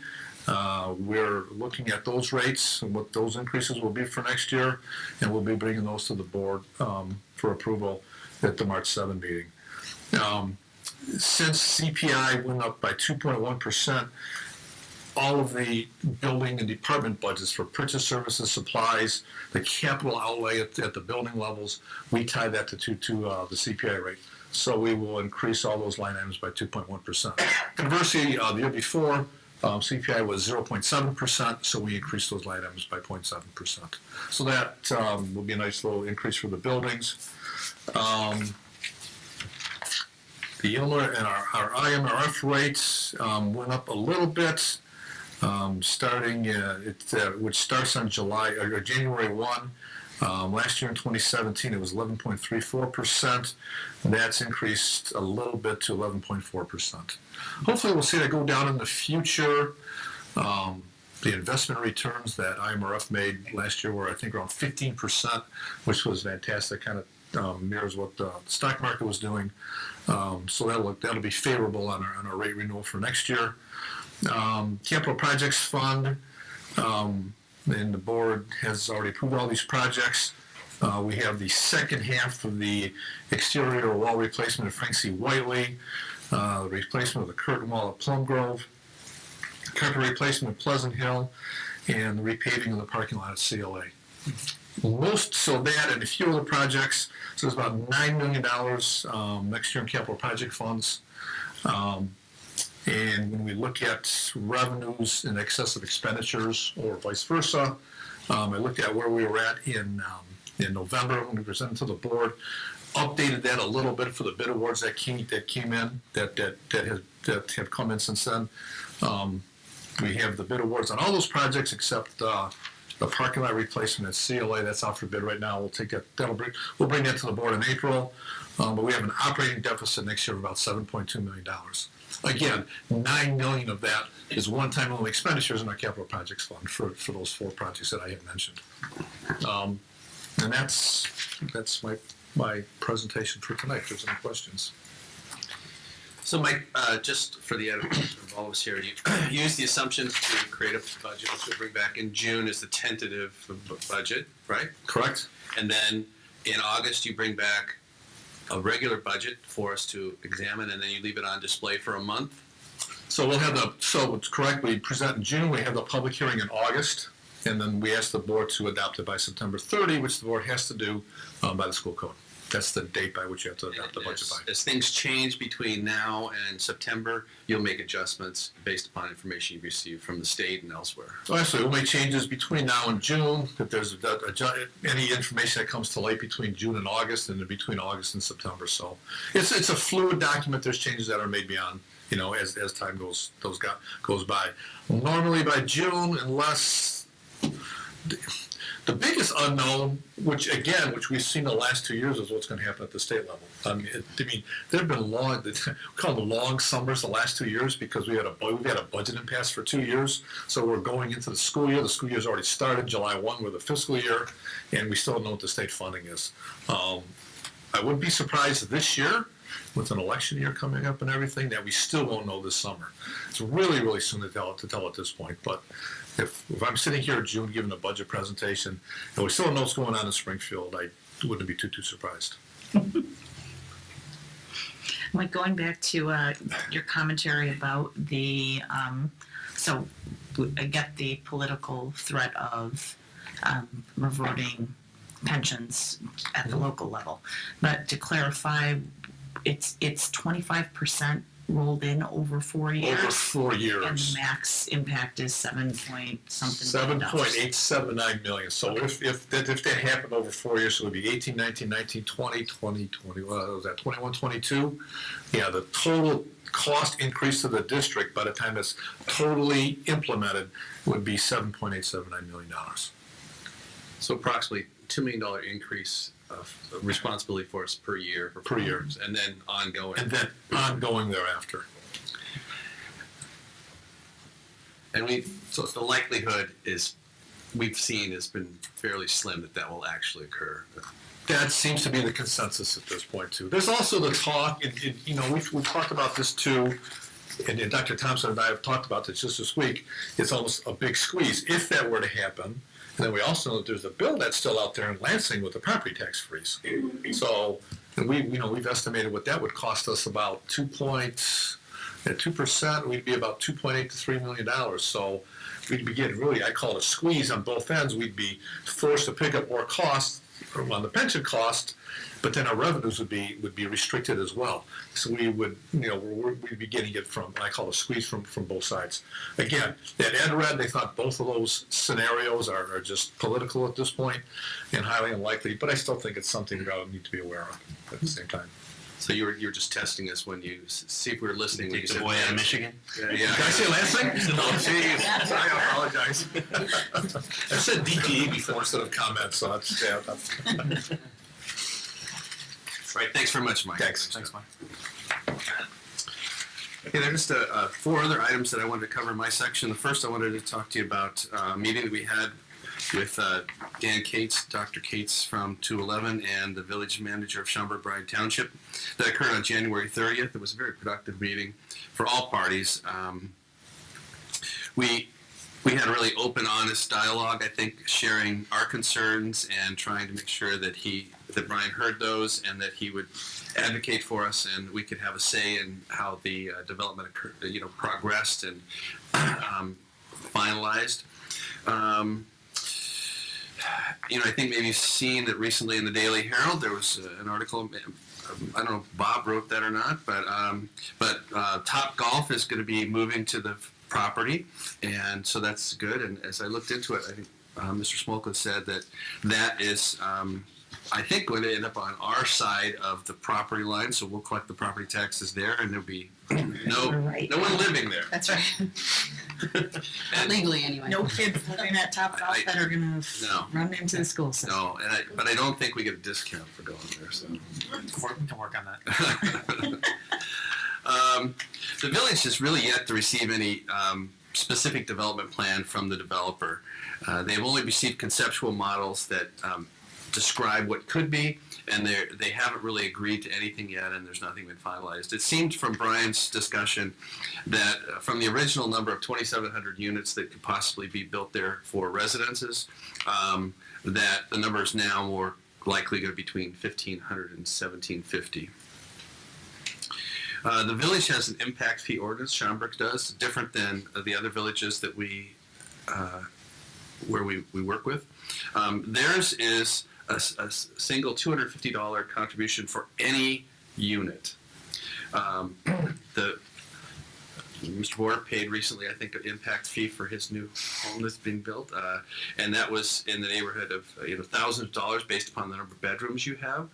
We're looking at those rates and what those increases will be for next year, and we'll be bringing those to the board for approval at the March 7 meeting. Since CPI went up by 2.1%, all of the building and department budgets for purchase services, supplies, the capital outlay at the building levels, we tie that to the CPI rate. So we will increase all those line items by 2.1%. Conversely, the year before, CPI was 0.7%, so we increased those line items by 0.7%. So that will be a nice little increase for the buildings. The Illinois and our IMRF rates went up a little bit, starting which starts on January 1. Last year in 2017, it was 11.34%. That's increased a little bit to 11.4%. Hopefully, we'll see that go down in the future. The investment returns that IMRF made last year were, I think, around 15%, which was fantastic. Kind of mirrors what the stock market was doing. So that'll be favorable on our rate renewal for next year. Capital Projects Fund. And the board has already approved all these projects. We have the second half of the exterior wall replacement of Frank C. Whiteley, the replacement of the curtain wall at Plum Grove, carpet replacement at Pleasant Hill, and the repaving of the parking lot at CLA. So that and a few other projects, so it's about $9 million next year in capital project funds. And when we look at revenues in excess of expenditures or vice versa, I looked at where we were at in November when we presented to the board, updated that a little bit for the bid awards that came in, that have come in since then. We have the bid awards on all those projects except the parking lot replacement at CLA. That's out for bid right now. We'll take that. We'll bring that to the board in April. But we have an operating deficit next year of about $7.2 million. Again, $9 million of that is one-time only expenditures in our capital projects fund for those four projects that I had mentioned. And that's that's my presentation for tonight, if there's any questions. So Mike, just for the edification of all of us here, you use the assumptions to create a budget, which we'll bring back in June as the tentative budget, right? Correct. And then in August, you bring back a regular budget for us to examine, and then you leave it on display for a month? So it's correct, we present in June, we have the public hearing in August, and then we ask the board to adopt it by September 30, which the board has to do by the school code. That's the date by which you have to adopt the budget by. As things change between now and September, you'll make adjustments based upon information you've received from the state and elsewhere. So actually, we'll make changes between now and June, if there's any information that comes to light between June and August, and then between August and September. So it's a fluid document, there's changes that are made beyond, as time goes by. Normally by June, unless the biggest unknown, which we've seen the last 2 years, is what's going to happen at the state level. There have been we call them long summers the last 2 years because we've had a budget impasse for 2 years. So we're going into the school year. The school year's already started, July 1, with the fiscal year, and we still don't know what the state funding is. I wouldn't be surprised this year, with an election year coming up and everything, that we still won't know this summer. It's really, really soon to tell at this point, but if I'm sitting here in June giving a budget presentation and we still don't know what's going on in Springfield, I wouldn't be too surprised. Mike, going back to your commentary about so I get the political threat of reverting pensions at the local level, but to clarify, it's 25% rolled in over 4 years. Over 4 years. And the max impact is 7.something. $7.879 million. So if that happened over 4 years, so it would be 18, 19, 19, 20, 20, 20, what was that, 21, 22? Yeah, the total cost increase to the district by the time it's totally implemented would be $7.879 million. So approximately $2 million increase of responsibility for us per year. Per year. And then ongoing. And then ongoing thereafter. And so the likelihood we've seen has been fairly slim that will actually occur. That seems to be the consensus at this point too. There's also the talk, we've talked about this too, and Dr. Thompson and I have talked about this just this week. It's almost a big squeeze if that were to happen. And then we also know that there's a bill that's still out there in Lansing with the property tax freeze. So we've estimated what that would cost us about 2%, we'd be about $2.8 to $3 million. So we'd be getting really, I call it a squeeze on both ends. We'd be forced to pick up more costs on the pension cost, but then our revenues would be restricted as well. So we would, we'd be getting it from, I call it a squeeze from both sides. Again, at EdRed, they thought both of those scenarios are just political at this point and highly unlikely, but I still think it's something we need to be aware of at the same time. So you were just testing us when you see if we were listening. When you The said boy out of Michigan. Yeah. Did I say Lansing? No, geez. I apologize. I said DTE before instead of comment, so that's Right. Thanks very much, Mike. Thanks, Mike. Okay, there are just 4 other items that I wanted to cover in my section. The first, I wanted to talk to you about a meeting that we had with Dan Cates, Dr. Cates from 211, and the village manager of Schaumburg-Bride Township that occurred on January 30th. It was a very productive meeting for all parties. We had a really open, honest dialogue, I think, sharing our concerns and trying to make sure that Brian heard those and that he would advocate for us and we could have a say in how the development occurred, progressed and finalized. I think maybe you've seen that recently in the Daily Herald there was an article. I don't know if Bob wrote that or not, but Top Golf is going to be moving to the property, and so that's good. And as I looked into it, I think Mr. Smolka said that is, I think, going to end up on our side of the property line. So we'll collect the property taxes there, and there'll be no one living there. That's right. Legally, anyway. No kids living at Top Golf that are going to run into the school system. No, but I don't think we get a discount for going there. So We can work on that. The village has really yet to receive any specific development plan from the developer. They've only received conceptual models that describe what could be, and they haven't really agreed to anything yet, and there's nothing been finalized. It seemed from Brian's discussion that from the original number of 2,700 units that could possibly be built there for residences, that the number is now more likely going to be between 1,500 and 1,750. The village has an impact fee ordinance. Schaumburg does, different than the other villages that where we work with. Theirs is a single $250 contribution for any unit. Mr. Boer paid recently, I think, an impact fee for his new home that's being built, and that was in the neighborhood of thousands of dollars based upon the number of bedrooms you have.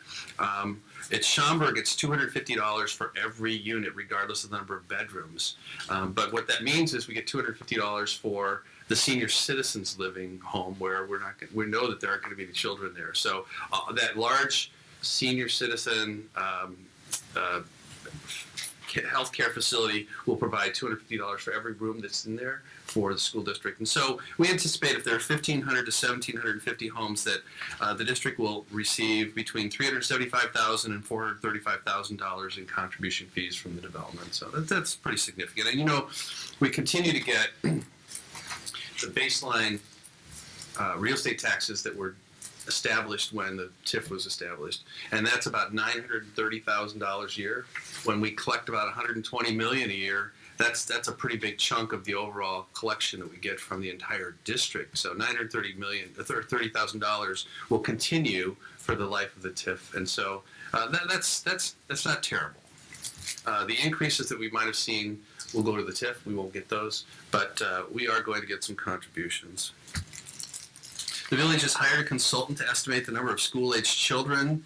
At Schaumburg, it's $250 for every unit, regardless of the number of bedrooms. But what that means is we get $250 for the senior citizens living home, where we know that there aren't going to be any children there. So that large senior citizen healthcare facility will provide $250 for every room that's in there for the school district. And so we anticipate if there are 1,500 to 1,750 homes that the district will receive between $375,000 and $435,000 in contribution fees from the development. So that's pretty significant. And we continue to get the baseline real estate taxes that were established when the TIF was established, and that's about $930,000 a year. When we collect about $120 million a year, that's a pretty big chunk of the overall collection that we get from the entire district. So $930,000 will continue for the life of the TIF, and so that's not terrible. The increases that we might have seen will go to the TIF. We won't get those, but we are going to get some contributions. The village has hired a consultant to estimate the number of school-aged children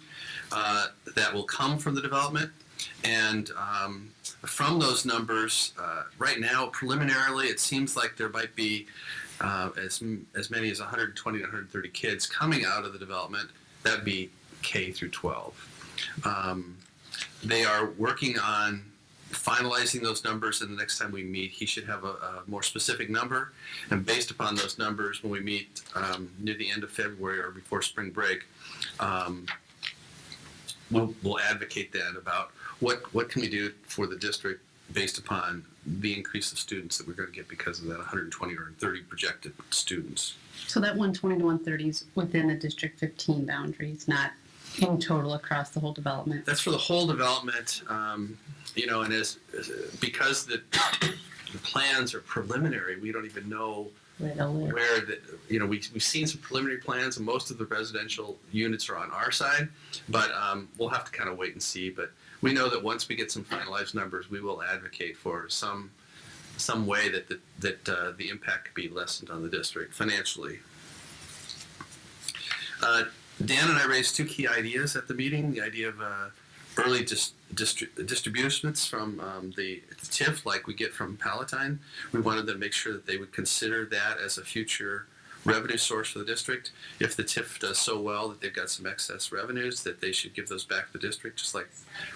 that will come from the development. And from those numbers, right now, preliminarily, it seems like there might be as many as 120 to 130 kids coming out of the development. That would be K through 12. They are working on finalizing those numbers, and the next time we meet, he should have a more specific number. And based upon those numbers, when we meet near the end of February or before spring break, we'll advocate then about what can we do for the district based upon the increase of students that we're going to get because of that 120 or 130 projected students. So that 120 to 130 is within the District 15 boundaries, not in total across the whole development. That's for the whole development, and because the plans are preliminary, we don't even know where we've seen some preliminary plans, and most of the residential units are on our side, but we'll have to kind of wait and see. But we know that once we get some finalized numbers, we will advocate for some way that the impact could be lessened on the district financially. Dan and I raised two key ideas at the meeting: the idea of early distributions from the TIF, like we get from Palatine. We wanted them to make sure that they would consider that as a future revenue source for the district. If the TIF does so well that they've got some excess revenues, that they should give those back to the district, just like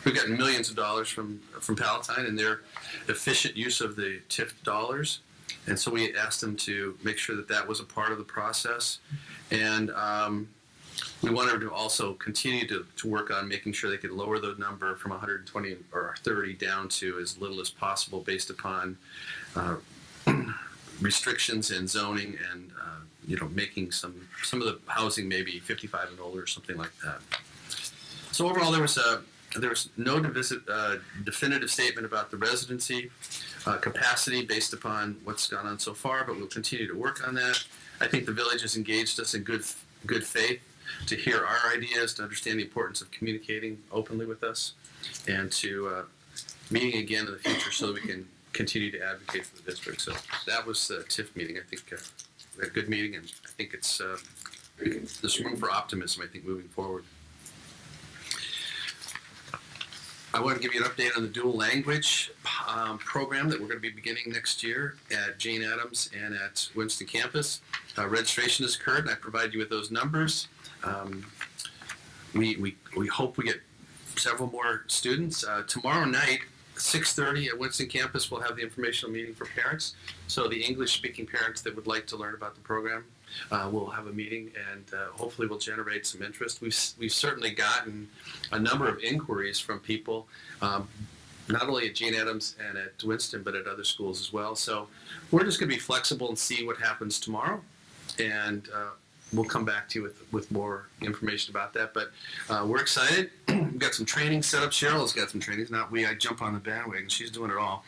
we've gotten millions of dollars from Palatine and their efficient use of the TIF dollars. And so we asked them to make sure that was a part of the process. And we wanted to also continue to work on making sure they could lower the number from 120 or 30 down to as little as possible based upon restrictions in zoning and making some of the housing maybe 55 and older or something like that. So overall, there was no definitive statement about the residency capacity based upon what's gone on so far, but we'll continue to work on that. I think the village has engaged us in good faith to hear our ideas, to understand the importance of communicating openly with us, and to meeting again in the future so that we can continue to advocate for the district. So that was the TIF meeting. I think a good meeting, and I think there's room for optimism, I think, moving forward. I want to give you an update on the dual language program that we're going to be beginning next year at Jane Addams and at Winston campus. Registration has occurred, and I provide you with those numbers. We hope we get several more students. Tomorrow night, 6:30 at Winston campus, we'll have the informational meeting for parents. So the English-speaking parents that would like to learn about the program we'll have a meeting, and hopefully we'll generate some interest. We've certainly gotten a number of inquiries from people, not only at Jane Addams and at Winston, but at other schools as well. So we're just going to be flexible and see what happens tomorrow, and we'll come back to you with more information about that. But we're excited. We've got some training set up. Cheryl's got some trainings. Not we. I jump on the bandwagon. She's doing it all.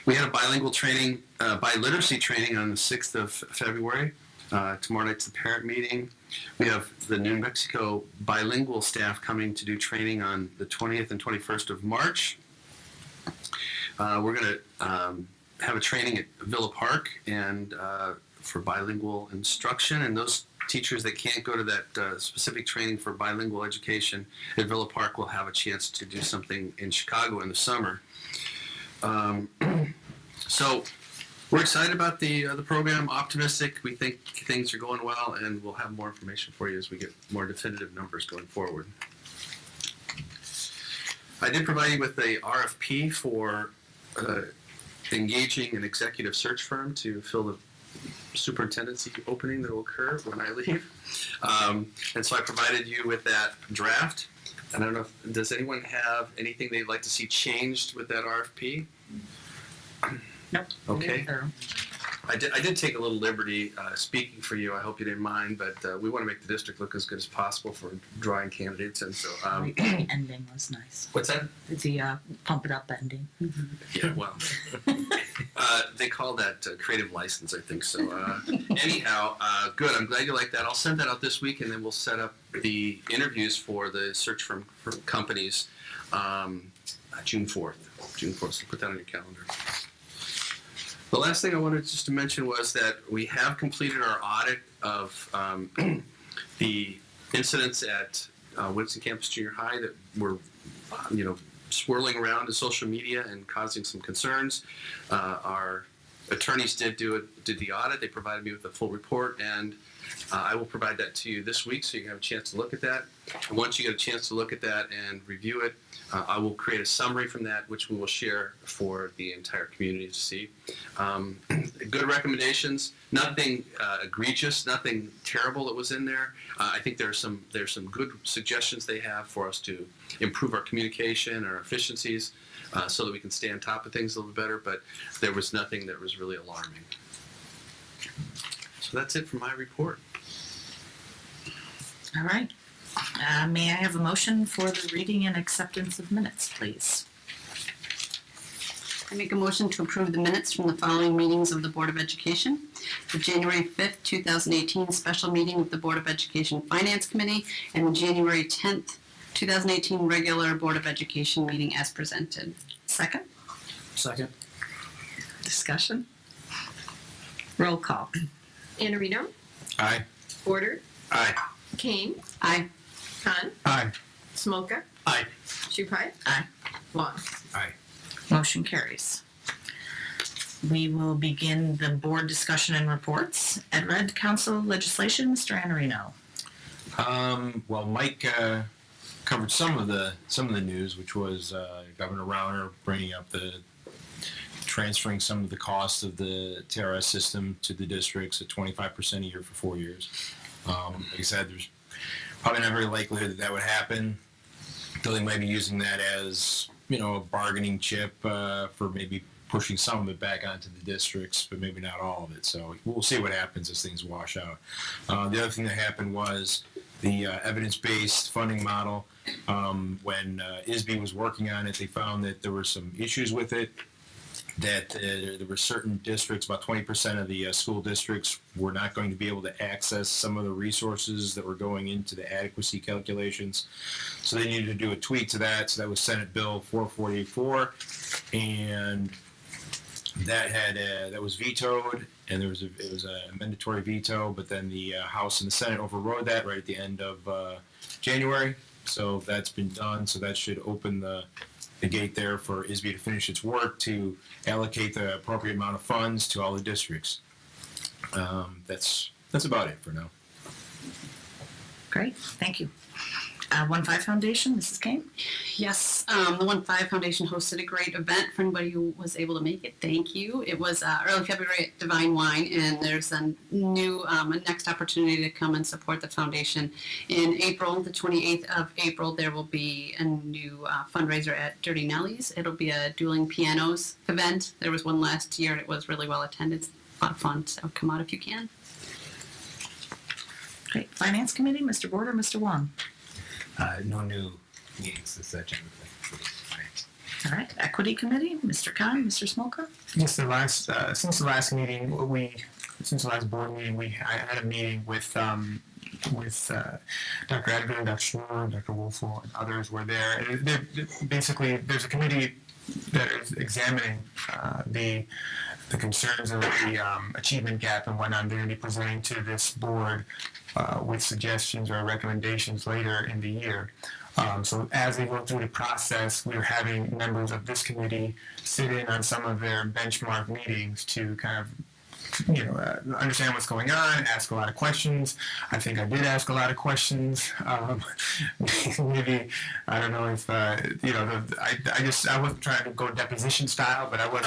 We had a bilingual training, biliteracy training on the 6th of February. Tomorrow night's the parent meeting. We have the New Mexico bilingual staff coming to do training on the 20th and 21st of March. We're going to have a training at Villa Park and for bilingual instruction, and those teachers that can't go to that specific training for bilingual education at Villa Park will have a chance to do something in Chicago in the summer. So we're excited about the program, optimistic. We think things are going well, and we'll have more information for you as we get more definitive numbers going forward. I did provide you with a RFP for engaging an executive search firm to fill the superintendency opening that will occur when I leave. And so I provided you with that draft. And I don't know, does anyone have anything they'd like to see changed with that RFP? Nope. Okay. I did take a little liberty speaking for you. I hope you didn't mind, but we want to make the district look as good as possible for drawing candidates, and so. The ending was nice. What's that? The pump it up ending. Yeah, well, they call that creative license, I think. So anyhow, good. I'm glad you like that. I'll send that out this week, and then we'll set up the interviews for the search for companies June 4th. June 4th. So put that on your calendar. The last thing I wanted just to mention was that we have completed our audit of the incidents at Winston Campus Junior High that were, swirling around in social media and causing some concerns. Our attorneys did the audit. They provided me with a full report, and I will provide that to you this week so you can have a chance to look at that. And once you get a chance to look at that and review it, I will create a summary from that, which we will share for the entire community to see. Good recommendations, nothing egregious, nothing terrible that was in there. I think there's some good suggestions they have for us to improve our communication, our efficiencies, so that we can stay on top of things a little better, but there was nothing that was really alarming. So that's it for my report. All right. May I have a motion for the reading and acceptance of minutes, please? I make a motion to approve the minutes from the following meetings of the Board of Education. The January 5th, 2018 special meeting of the Board of Education Finance Committee and the January 10th, 2018 regular Board of Education meeting as presented. Second? Second. Discussion? Roll call. Iannarino, Aye. Porter, Aye. Kane, Aye. Khan, Aye. Smolka, Aye. Shupai, Aye. Vaughn. Aye. Motion carries. We will begin the board discussion and reports. Ed Red, Council Legislation, Mr. Iannarino. Well, Mike covered some of the news, which was Governor Rauner bringing up the transferring some of the cost of the TRS system to the districts at 25% a year for 4 years. Like I said, there's probably not very likelihood that would happen. Though they might be using that as a bargaining chip for maybe pushing some of it back onto the districts, but maybe not all of it. So we'll see what happens as things wash out. The other thing that happened was the evidence-based funding model. When ISB was working on it, they found that there were some issues with it, that there were certain districts, about 20% of the school districts were not going to be able to access some of the resources that were going into the adequacy calculations. So they needed to do a tweak to that. So that was Senate Bill 444, and that was vetoed, and it was a mandatory veto, but then the House and the Senate overrode that right at the end of January. So that's been done. So that should open the gate there for ISB to finish its work to allocate the appropriate amount of funds to all the districts. That's about it for now. Great, thank you. One Five Foundation, Mrs. Kane. Yes, the 1-5 Foundation hosted a great event for anybody who was able to make it. Thank you. It was early February at Divine Wine, and there's a new a next opportunity to come and support the foundation. In April, the 28th of April, there will be a new fundraiser at Dirty Nelly's. It'll be a dueling pianos event. There was one last year, and it was really well attended. It's a lot of fun, so come out if you can. Great. Finance Committee, Mr. Border, Mr. Wong. No new meetings this agenda. All right. Equity Committee, Mr. Khan, Mr. Smolka. Yes, since the last meeting, since the last board meeting, I had a meeting with Dr. Edgar, Dr. Schnoor, Dr. Wolfel, and others were there. Basically, there's a committee that is examining the concerns of the achievement gap and whatnot. They're going to be presenting to this board with suggestions or recommendations later in the year. So as they go through the process, we're having members of this committee sit in on some of their benchmark meetings to kind of understand what's going on, ask a lot of questions. I think I did ask a lot of questions. Maybe, I don't know if, I wasn't trying to go deposition style, but I was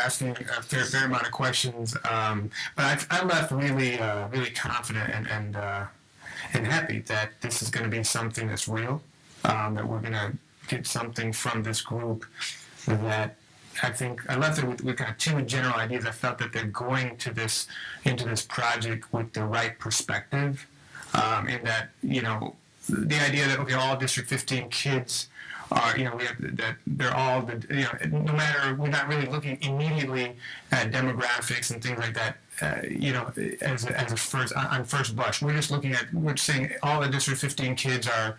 asking a fair amount of questions. But I left really confident and happy that this is going to be something that's real, that we're going to get something from this group that I think I left it with kind of two general ideas. I felt that they're going into this project with the right perspective, in that the idea that all District 15 kids are that they're all no matter, we're not really looking immediately at demographics and things like that. As a first blush, we're saying all the District 15 kids are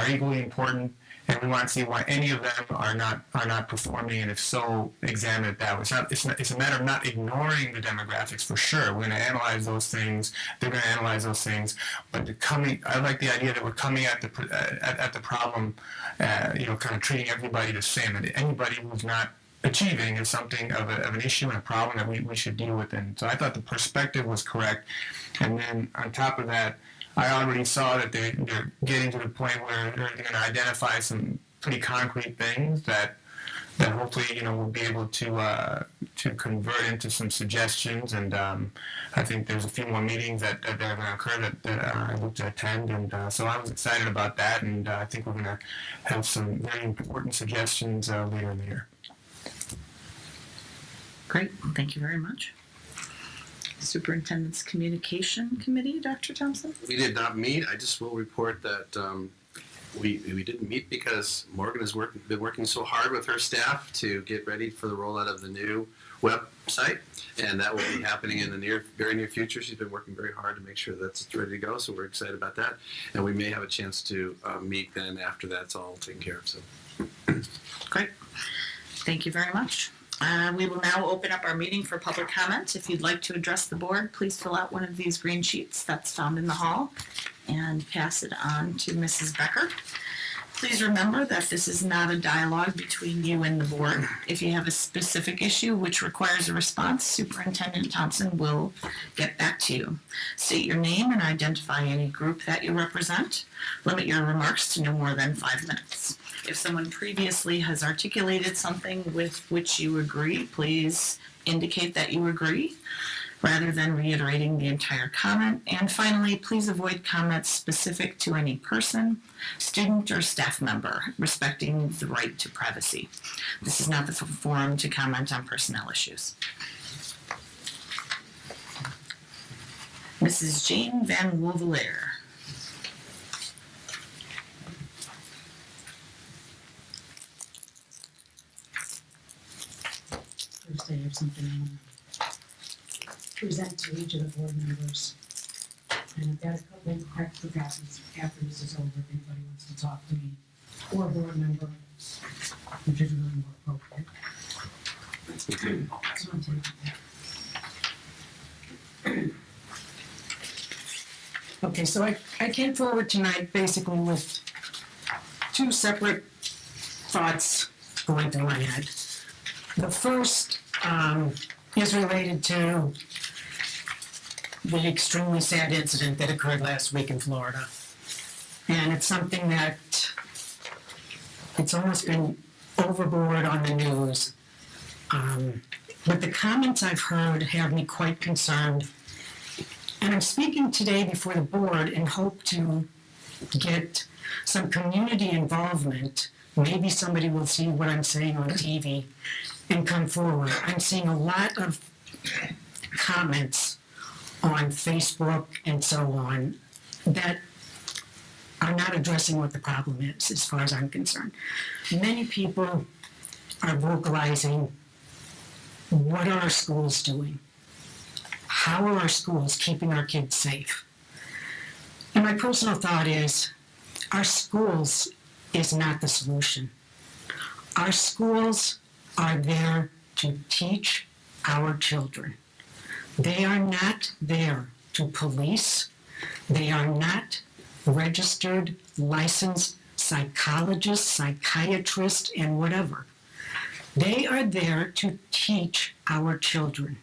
equally important. And we want to see why any of them are not performing, and if so, examine it that way. It's a matter of not ignoring the demographics for sure. We're going to analyze those things. They're going to analyze those things. But I like the idea that we're coming at the problem, kind of treating everybody the same. And anybody who's not achieving is something of an issue and a problem that we should deal with. And so I thought the perspective was correct. And then on top of that, I already saw that they're getting to the point where they're going to identify some pretty concrete things that hopefully we'll be able to convert into some suggestions. And I think there's a few more meetings that are going to occur that I hope to attend. And so I was excited about that. And I think we're going to have some very important suggestions later in the year. Great. Thank you very much. Superintendent's Communication Committee, Dr. Thompson? We did not meet. I just will report that we didn't meet because Morgan has been working so hard with her staff to get ready for the rollout of the new website, and that will be happening in the very near future. She's been working very hard to make sure that it's ready to go, so we're excited about that. And we may have a chance to meet then after that's all taken care of. So, great. Thank you very much. We will now open up our meeting for public comment. If you'd like to address the board, please fill out one of these green sheets that's found in the hall and pass it on to Mrs. Becker. Please remember that this is not a dialogue between you and the board. If you have a specific issue which requires a response, Superintendent Thompson will get back to you. State your name and identify any group that you represent. Limit your remarks to no more than 5 minutes. If someone previously has articulated something with which you agree, please indicate that you agree, rather than reiterating the entire comment. And finally, please avoid comments specific to any person, student, or staff member, respecting the right to privacy. This is not the forum to comment on personnel issues. Mrs. Jane Van Woevelaar. First, I have something I want to present to each of the board members. And I've got a couple extra copies after this is over, if anybody wants to talk to me or a board member, which is really more appropriate. So I'll take it. Okay, so I came forward tonight basically with two separate thoughts going through my head. The first is related to the extremely sad incident that occurred last week in Florida. And it's something that it's almost been overboard on the news. But the comments I've heard have me quite concerned. And I'm speaking today before the board in hope to get some community involvement. Maybe somebody will see what I'm saying on TV and come forward. I'm seeing a lot of comments on Facebook and so on that are not addressing what the problem is, as far as I'm concerned. Many people are vocalizing, what are our schools doing? How are our schools keeping our kids safe? And my personal thought is, our schools is not the solution. Our schools are there to teach our children. They are not there to police. They are not registered, licensed psychologists, psychiatrists, and whatever. They are there to teach our children.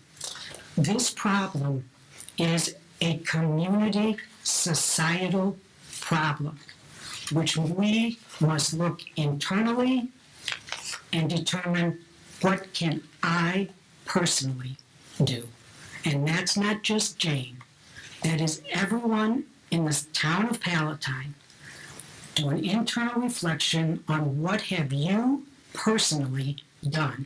This problem is a community, societal problem, which we must look internally and determine what can I personally do. And that's not just Jane. That is everyone in this town of Palatine. Do an internal reflection on what have you personally done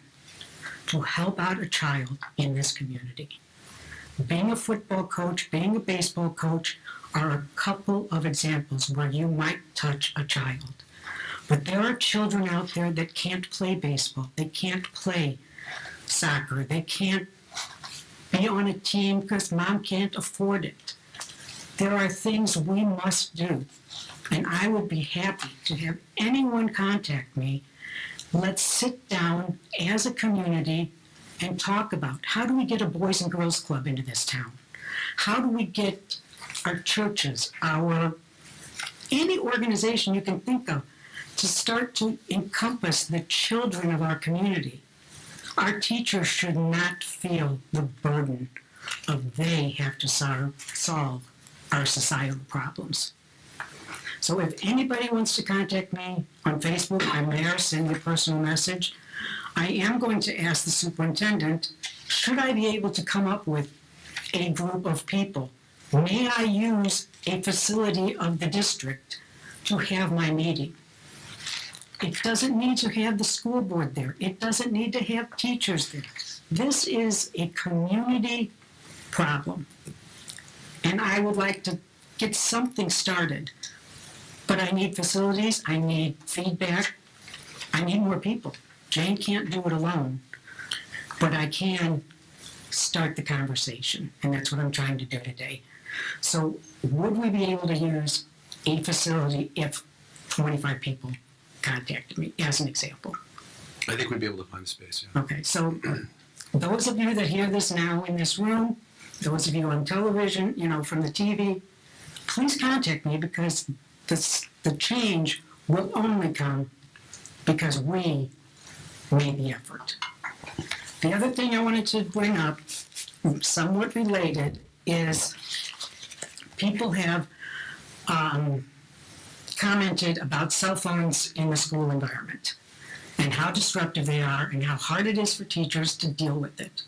to help out a child in this community. Being a football coach, being a baseball coach are a couple of examples where you might touch a child. But there are children out there that can't play baseball, they can't play soccer, they can't be on a team because mom can't afford it. There are things we must do, and I would be happy to have anyone contact me. Let's sit down as a community and talk about how do we get a Boys and Girls Club into this town? How do we get our churches, any organization you can think of to start to encompass the children of our community? Our teachers should not feel the burden of they have to solve our societal problems. So if anybody wants to contact me on Facebook, I'm there, send me a personal message. I am going to ask the superintendent, should I be able to come up with a group of people? May I use a facility of the district to have my meeting? It doesn't need to have the school board there. It doesn't need to have teachers there. This is a community problem. And I would like to get something started. But I need facilities, I need feedback, I need more people. Jane can't do it alone, but I can start the conversation, and that's what I'm trying to do today. So would we be able to use a facility if 25 people contacted me, as an example? I think we'd be able to find the space, yeah. Okay, so those of you that hear this now in this room, those of you on television, from the TV, please contact me, because the change will only come because we made the effort. The other thing I wanted to bring up, somewhat related, is people have commented about cell phones in the school environment and how disruptive they are and how hard it is for teachers to deal with it.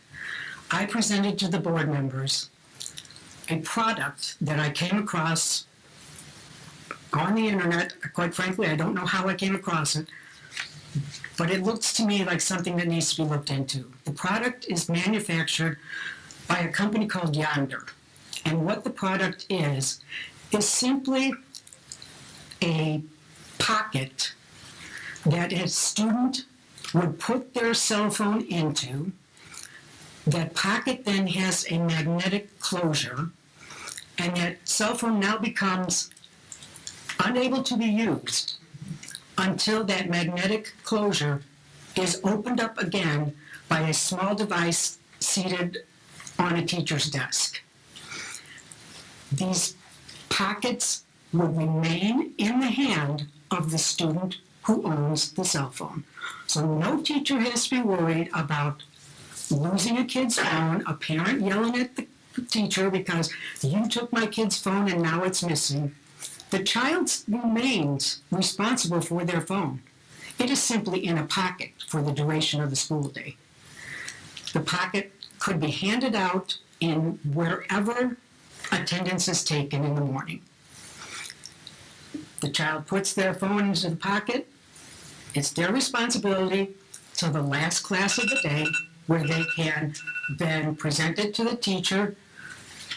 I presented to the board members a product that I came across on the internet. Quite frankly, I don't know how I came across it, but it looks to me like something that needs to be looked into. The product is manufactured by a company called Yonder, and what the product is simply a pocket that a student would put their cell phone into. That pocket then has a magnetic closure, and that cell phone now becomes unable to be used until that magnetic closure is opened up again by a small device seated on a teacher's desk. These pockets would remain in the hand of the student who owns the cell phone. So no teacher has to be worried about losing a kid's phone, a parent yelling at the teacher because you took my kid's phone and now it's missing. The child remains responsible for their phone. It is simply in a pocket for the duration of the school day. The pocket could be handed out in wherever attendance is taken in the morning. The child puts their phone into the pocket. It's their responsibility till the last class of the day, where they can then present it to the teacher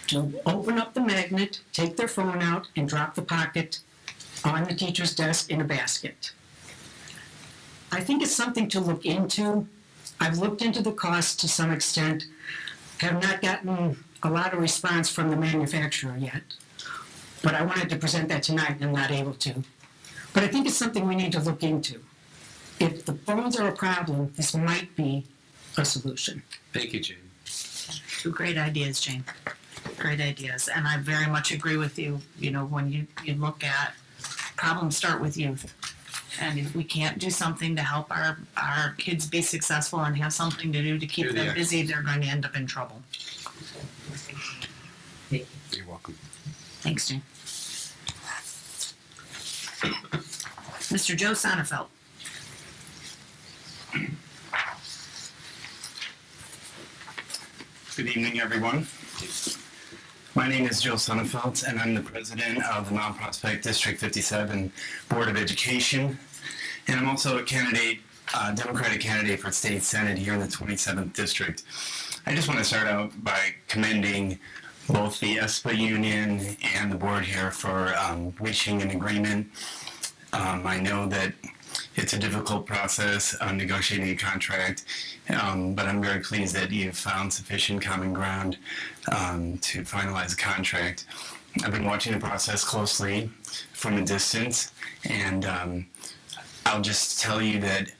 to open up the magnet, take their phone out, and drop the pocket on the teacher's desk in a basket. I think it's something to look into. I've looked into the cost to some extent, have not gotten a lot of response from the manufacturer yet. But I wanted to present that tonight and I'm not able to. But I think it's something we need to look into. If the phones are a problem, this might be a solution. Thank you, Jane. Two great ideas, Jane. Great ideas. And I very much agree with you. You know, when you look at problems start with youth. And if we can't do something to help our kids be successful and have something to do to keep them busy, they're going to end up in trouble. You're welcome. Thanks, Jane. Mr. Joe Sonnefeld. Good evening, everyone. My name is Joe Sonnefeld, and I'm the president of the Mount Prospect District 57 Board of Education. And I'm also a candidate, Democratic candidate for state senate here in the 27th district. I just want to start out by commending both the ESPA union and the board here for reaching an agreement. I know that it's a difficult process negotiating a contract, but I'm very pleased that you've found sufficient common ground to finalize a contract. I've been watching the process closely from a distance, and I'll just tell you that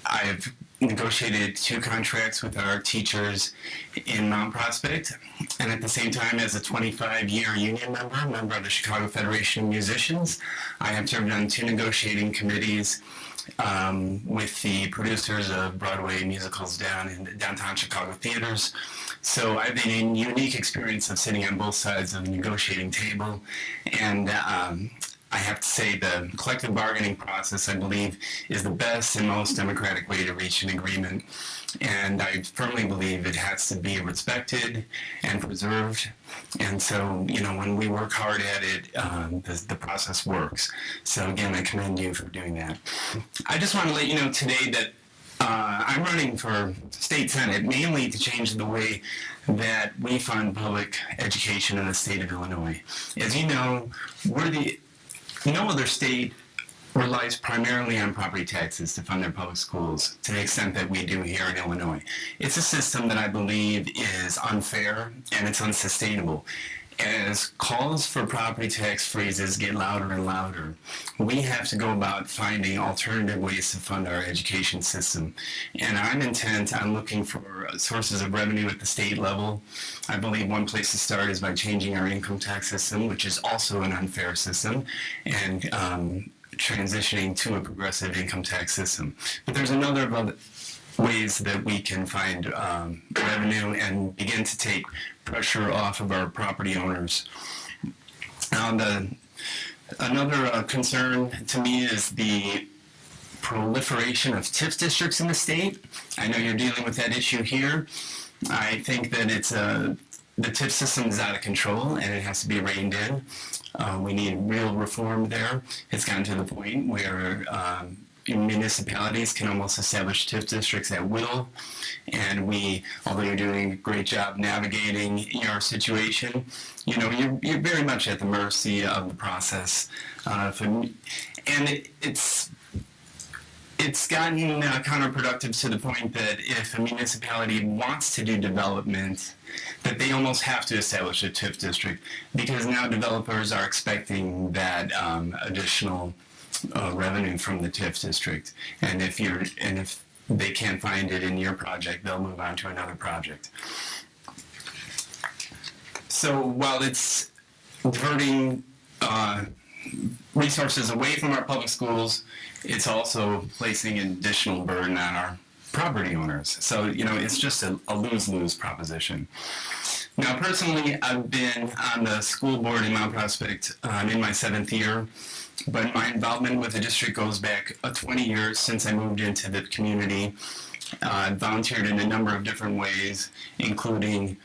I've negotiated 2 contracts with our teachers in Mount Prospect, and at the same time, as a 25-year union member of the Chicago Federation of Musicians, I have served on 2 negotiating committees with the producers of Broadway musicals down in downtown Chicago theaters. So I've had a unique experience of sitting on both sides of the negotiating table, and I have to say the collective bargaining process, I believe, is the best and most democratic way to reach an agreement. And I firmly believe it has to be respected and preserved. And so, you know, when we work hard at it, the process works. So again, I commend you for doing that. I just want to let you know today that I'm running for state senate mainly to change the way that we fund public education in the state of Illinois. As you know, no other state relies primarily on property taxes to fund their public schools to the extent that we do here in Illinois. It's a system that I believe is unfair and it's unsustainable. As calls for property tax freezes get louder and louder, we have to go about finding alternative ways to fund our education system. And I'm intent on looking for sources of revenue at the state level. I believe one place to start is by changing our income tax system, which is also an unfair system, and transitioning to a progressive income tax system. But there's another of other ways that we can find revenue and begin to take pressure off of our property owners. Another concern to me is the proliferation of TIF districts in the state. I know you're dealing with that issue here. I think that the TIF system is out of control and it has to be reined in. We need real reform there. It's gotten to the point where municipalities can almost establish TIF districts at will, and although you're doing a great job navigating your situation, you know, you're very much at the mercy of the process. And it's gotten counterproductive to the point that if a municipality wants to do development, that they almost have to establish a TIF district, because now developers are expecting that additional revenue from the TIF district, and if they can't find it in your project, they'll move on to another project. So while it's diverting resources away from our public schools, it's also placing an additional burden on our property owners. So, you know, it's just a lose-lose proposition. Now, personally, I've been on the school board in Mount Prospect in my 7th year, but my involvement with the district goes back 20 years since I moved into the community. I volunteered in a number of different ways, including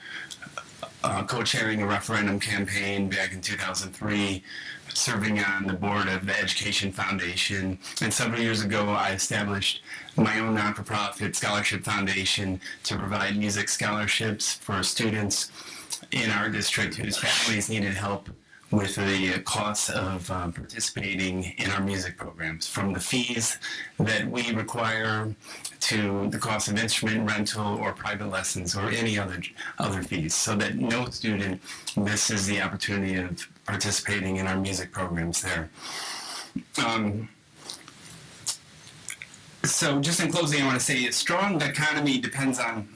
co-chairing a referendum campaign back in 2003, serving on the board of the Education Foundation, and several years ago I established my own not-for-profit scholarship foundation to provide music scholarships for students in our district whose families needed help with the costs of participating in our music programs, from the fees that we require to the cost of instrument rental or private lessons or any other fees, so that no student misses the opportunity of participating in our music programs there. So just in closing, I want to say a strong economy depends on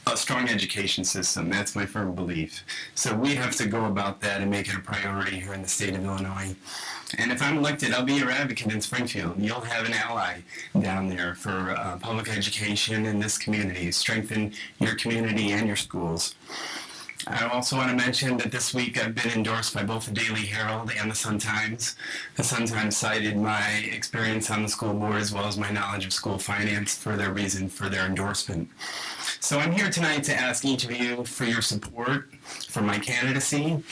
a strong education system. That's my firm belief. So we have to go about that and make it a priority here in the state of Illinois. And if I'm elected, I'll be your advocate in Springfield. You'll have an ally down there for public education in this community. Strengthen your community and your schools. I also want to mention that this week I've been endorsed by both the Daily Herald and the Sun-Times. The Sun-Times cited my experience on the school board as well as my knowledge of school finance for their reason for their endorsement. So I'm here tonight to ask each of you for your support for my candidacy,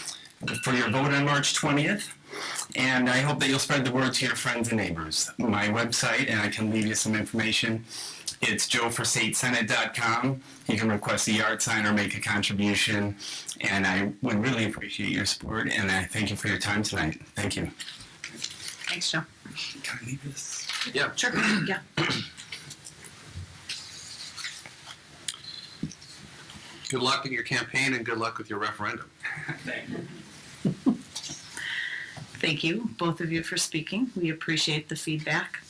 for your vote on March 20th, and I hope that you'll spread the word to your friends and neighbors. My website, and I can leave you some information, it's joeforstatesenate.com. You can request a yard sign or make a contribution, and I would really appreciate your support, and I thank you for your time tonight. Thank you. Thanks, Joe. Can I leave this? Yeah. Sure, yeah. Good luck in your campaign and good luck with your referendum. Thank you. Thank you, both of you, for speaking. We appreciate the feedback.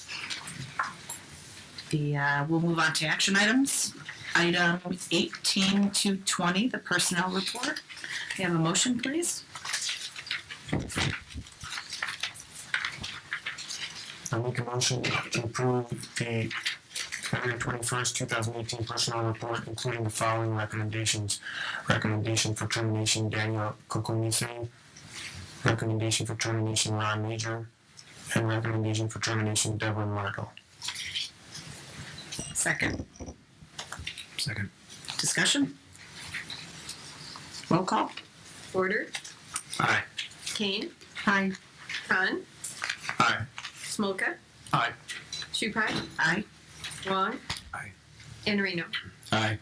We'll move on to action items. Item 18 to 20, the personnel report. May I have a motion, please? I make a motion to approve the February 21st, 2018 personnel report, including the following recommendations. Recommendation for termination, Daniel Kokomise. Recommendation for termination, Ron Major. And recommendation for termination, Devlin Markle. Second. Second. Discussion? Roll call. Porter, Aye. Kane, Aye. Khan, Aye. Smolka, Aye. Chupai, Aye. Wong, Aye. and Reno. Aye.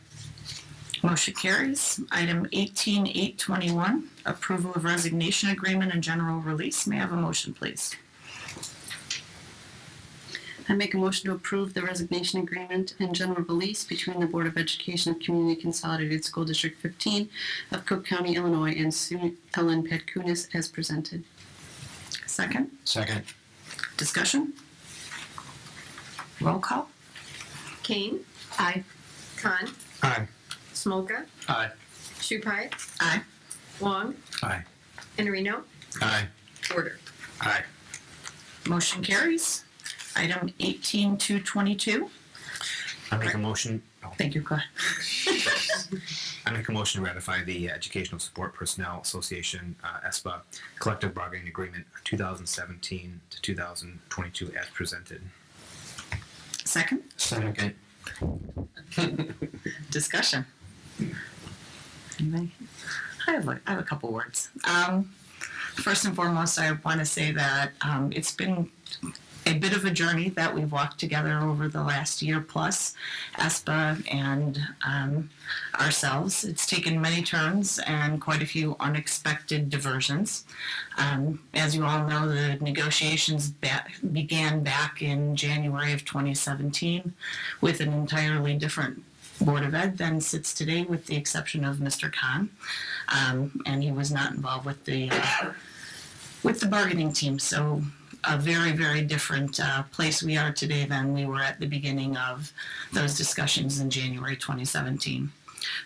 Motion carries. Item 18.821, approval of resignation agreement and general release. May I have a motion, please? I make a motion to approve the resignation agreement and general release between the Board of Education of Community Consolidated School District 15 of Cook County, Illinois, and Sue Ellen Petkunis as presented. Second. Second. Discussion? Roll call. Kane, Aye. Khan, Aye. Smolka, Aye. Chupai, Aye. Wong, Aye. and Reno. Aye. Porter. Aye. Motion carries. Item 18.222. I make a motion. Thank you, go ahead. I make a motion to ratify the Educational Support Personnel Association (ESPA) collective bargaining agreement 2017 to 2022 as presented. Second. Second. Discussion. Anybody? I have a couple words. First and foremost, I want to say that it's been a bit of a journey that we've walked together over the last year plus, ESPA and ourselves. It's taken many turns and quite a few unexpected diversions. As you all know, the negotiations began back in January of 2017 with an entirely different Board of Ed than sits today, with the exception of Mr. Khan, and he was not involved with the bargaining team. So a very, very different place we are today than we were at the beginning of those discussions in January 2017.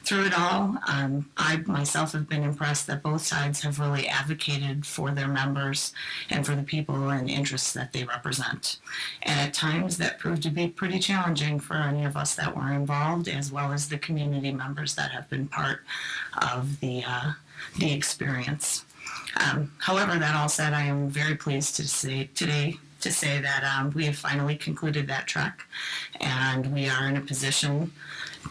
Through it all, I myself have been impressed that both sides have really advocated for their members and for the people and interests that they represent. And at times that proved to be pretty challenging for any of us that were involved, as well as the community members that have been part of the experience. However, that all said, I am very pleased to say today that we have finally concluded that trek, and we are in a position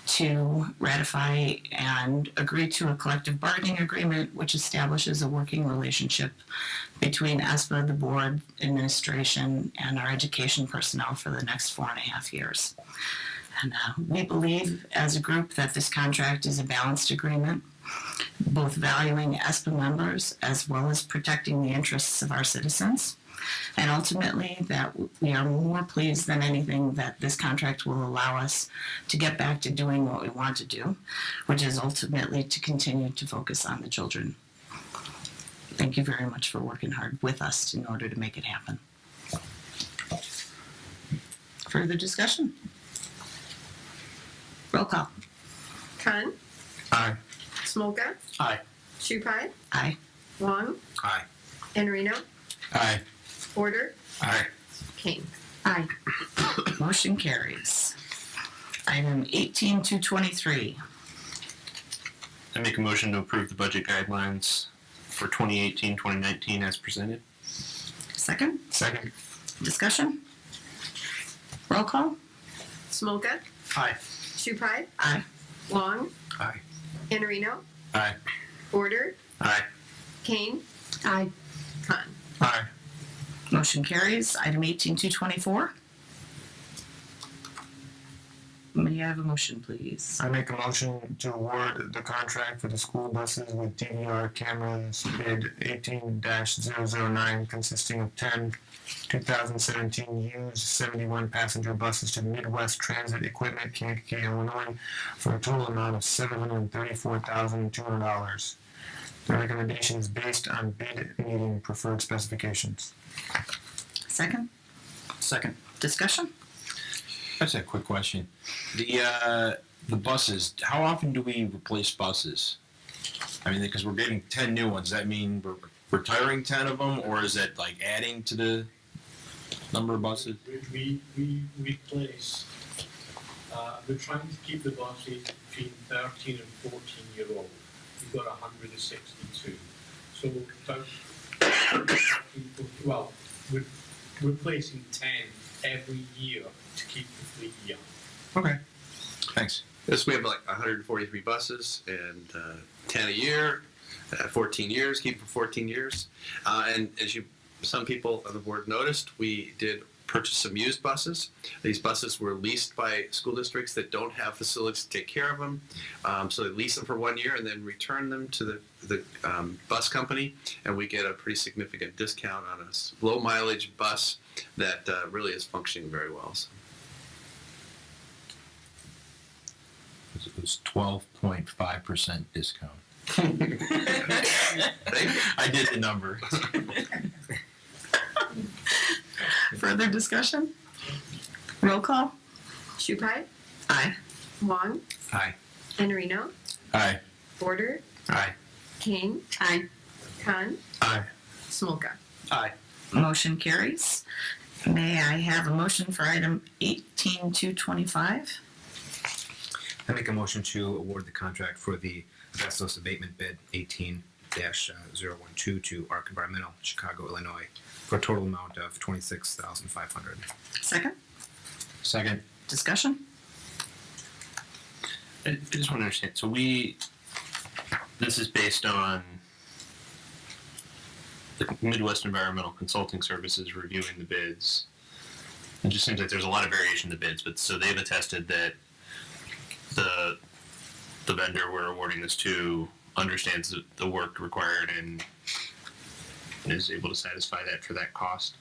to ratify and agree to a collective bargaining agreement which establishes a working relationship between ESPA, the board, administration, and our education personnel for the next 4.5 years. And we believe as a group that this contract is a balanced agreement, both valuing ESPA members as well as protecting the interests of our citizens. And ultimately, that we are more pleased than anything that this contract will allow us to get back to doing what we want to do, which is ultimately to continue to focus on the children. Thank you very much for working hard with us in order to make it happen. Further discussion? Roll call. Khan, Aye. Smolka, Aye. Shupai, Aye. Wong, Aye. Enrino, Aye. Porter, Aye. Kane. Aye. Motion carries. Item 18-23. I make a motion to approve the budget guidelines for 2018-2019 as presented. Second? Second. Discussion? Roll call? Smolka, Aye. Shupai, Aye. Wong, Aye. Enrino, Aye. Porter, Aye. Kane, Aye. Khan. Aye. Motion carries. Item 18-24. May I have a motion, please? I make a motion to award the contract for the school buses with DVR cameras bid 18-009 consisting of 10 2017 used 71 passenger buses to Midwest Transit Equipment, Kankakee, Illinois for a total amount of $734,200. The recommendation is based on bid meeting preferred specifications. Second? Second. Discussion? I just have a quick question. The buses, how often do we replace buses? I mean, because we're getting 10 new ones. Does that mean we're retiring 10 of them, or is that like adding to the number of buses? We replace, we're trying to keep the buses between 13 and 14-year-old. We've got 162. So about, well, we're replacing 10 every year to keep the fleet young. Okay. Thanks. Yes, we have like 143 buses and 10 a year, 14 years, keep for 14 years. And as some people on the board noticed, we did purchase some used buses. These buses were leased by school districts that don't have facilities to take care of them. So they lease them for 1 year and then return them to the bus company, and we get a pretty significant discount on a low mileage bus that really is functioning very well. So. It was 12.5% discount. I did the number. Further discussion? Roll call? Shupai, Aye. Wong, Aye. Enrino, Aye. Porter, Aye. Kane, Aye. Khan, Aye. Smolka. Aye. Motion carries. May I have a motion for item 18-25? I make a motion to award the contract for the asbestos abatement bid 18-012 to Arc Environmental, Chicago, Illinois, for a total amount of $26,500. Second? Second. Discussion? I just want to understand. So this is based on the Midwest Environmental Consulting Services reviewing the bids. It just seems like there's a lot of variation in the bids, but so they've attested that the vendor we're awarding this to understands the work required and is able to satisfy that for that cost.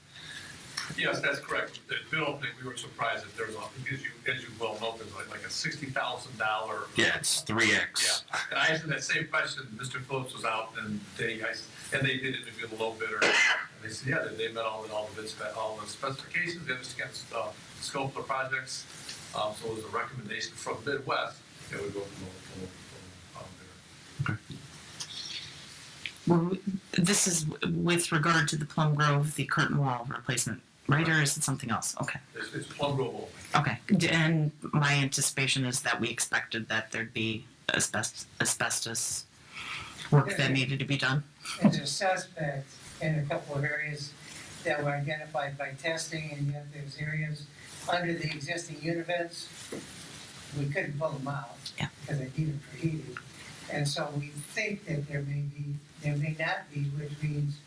Yes, that's correct. The bid opening, we were surprised that there's as you well know, there's like a $60,000. Yeah, it's 3x. Yeah, and I asked them that same question. Mr. Phillips was out, and they did interview the low bidder, and they said, yeah, they met all the specifications, they understand the scope of the projects. So it was a recommendation from Midwest that would go from there. Well, this is with regard to the Plum Grove, the curtain wall replacement, right? Or is it something else? Okay. It's Plum Grove only. Okay. And my anticipation is that we expected that there'd be asbestos work that needed to be done. It's a suspect in a couple of areas that were identified by testing, and yet there's areas under the existing univents, we couldn't pull them out. Yeah. Because they need them for heating. And so we think that there may not be, which means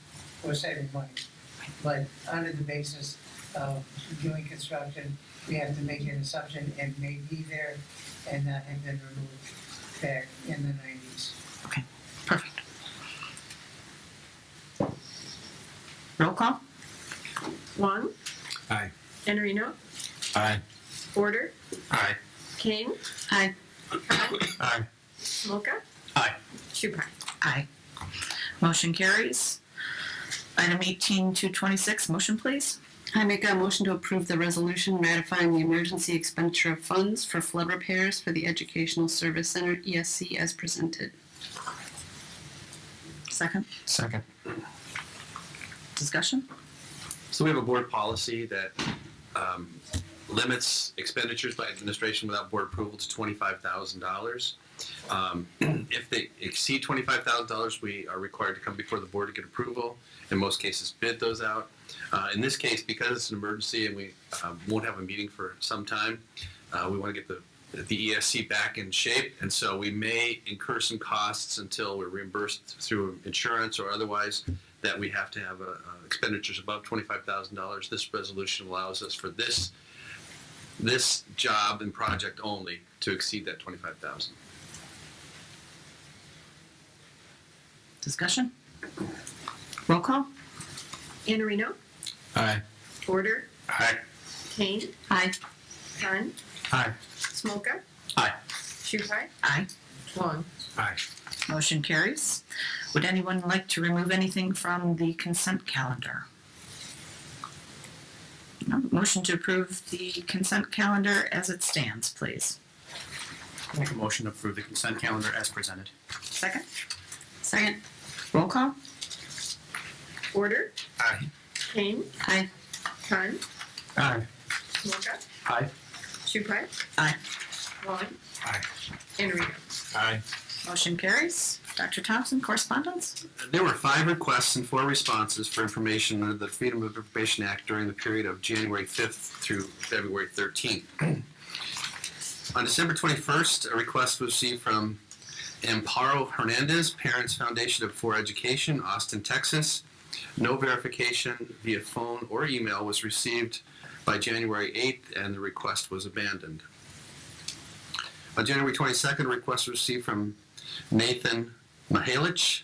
we're saving money. But under the basis of doing construction, we have to make an assumption and may be there and not have been removed back in the 90s. Okay. Perfect. Roll call? Wong, Aye. Enrino, Aye. Porter, Aye. Kane, Aye. Khan, Aye. Smolka, Aye. Shupai. Aye. Motion carries. Item 18-26, motion please. I make a motion to approve the resolution ratifying the emergency expenditure of funds for flood repairs for the Educational Service Center, ESC, as presented. Second. Second. Discussion? So we have a board policy that limits expenditures by administration without board approval to $25,000. If they exceed $25,000, we are required to come before the board to get approval. In most cases, bid those out. In this case, because it's an emergency and we won't have a meeting for some time, we want to get the ESC back in shape, and so we may incur some costs until we're reimbursed through insurance or otherwise that we have to have expenditures above $25,000. This resolution allows us for this job and project only to exceed that $25,000. Discussion? Roll call? Enrino, Aye. Porter, Aye. Kane, Aye. Khan, Aye. Smolka, Aye. Shupai, Aye. Wong. Aye. Motion carries. Would anyone like to remove anything from the consent calendar? No. Motion to approve the consent calendar as it stands, please. Make a motion to approve the consent calendar as presented. Second. Second. Roll call? Porter, Aye. Kane, Aye. Khan, Aye. Smolka, Aye. Shupai, Aye. Wong, Aye. Enrino. Aye. Motion carries. Dr. Thompson, correspondence? There were 5 requests and 4 responses for information under the Freedom of Information Act during the period of January 5th through February 13th. On December 21st, a request was received from Amparo Hernandez, Parents Foundation of For Education, Austin, Texas. No verification via phone or email was received by January 8th, and the request was abandoned. On January 22nd, a request was received from Nathan Mihalich,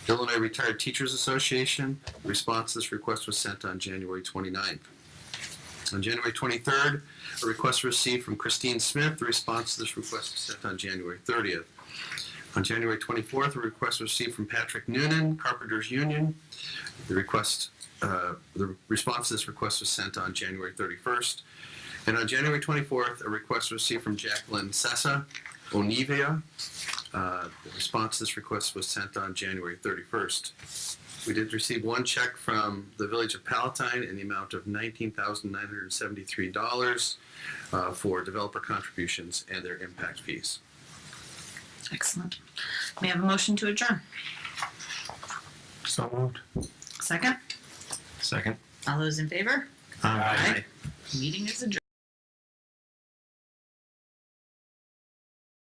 Illinois Retired Teachers Association. The response to this request was sent on January 29th. On January 23rd, a request was received from Christine Smith. The response to this request was sent on January 30th. On January 24th, a request was received from Patrick Noonan, Carpenters Union. The response to this request was sent on January 31st. And on January 24th, a request was received from Jacqueline Sessa, Onivia. The response to this request was sent on January 31st. We did receive one check from the Village of Palatine in the amount of $19,973 for developer contributions and their impact fees. Excellent. May I have a motion to adjourn? So moved. Second? Second. All those in favor? Aye. Meeting is adjourned.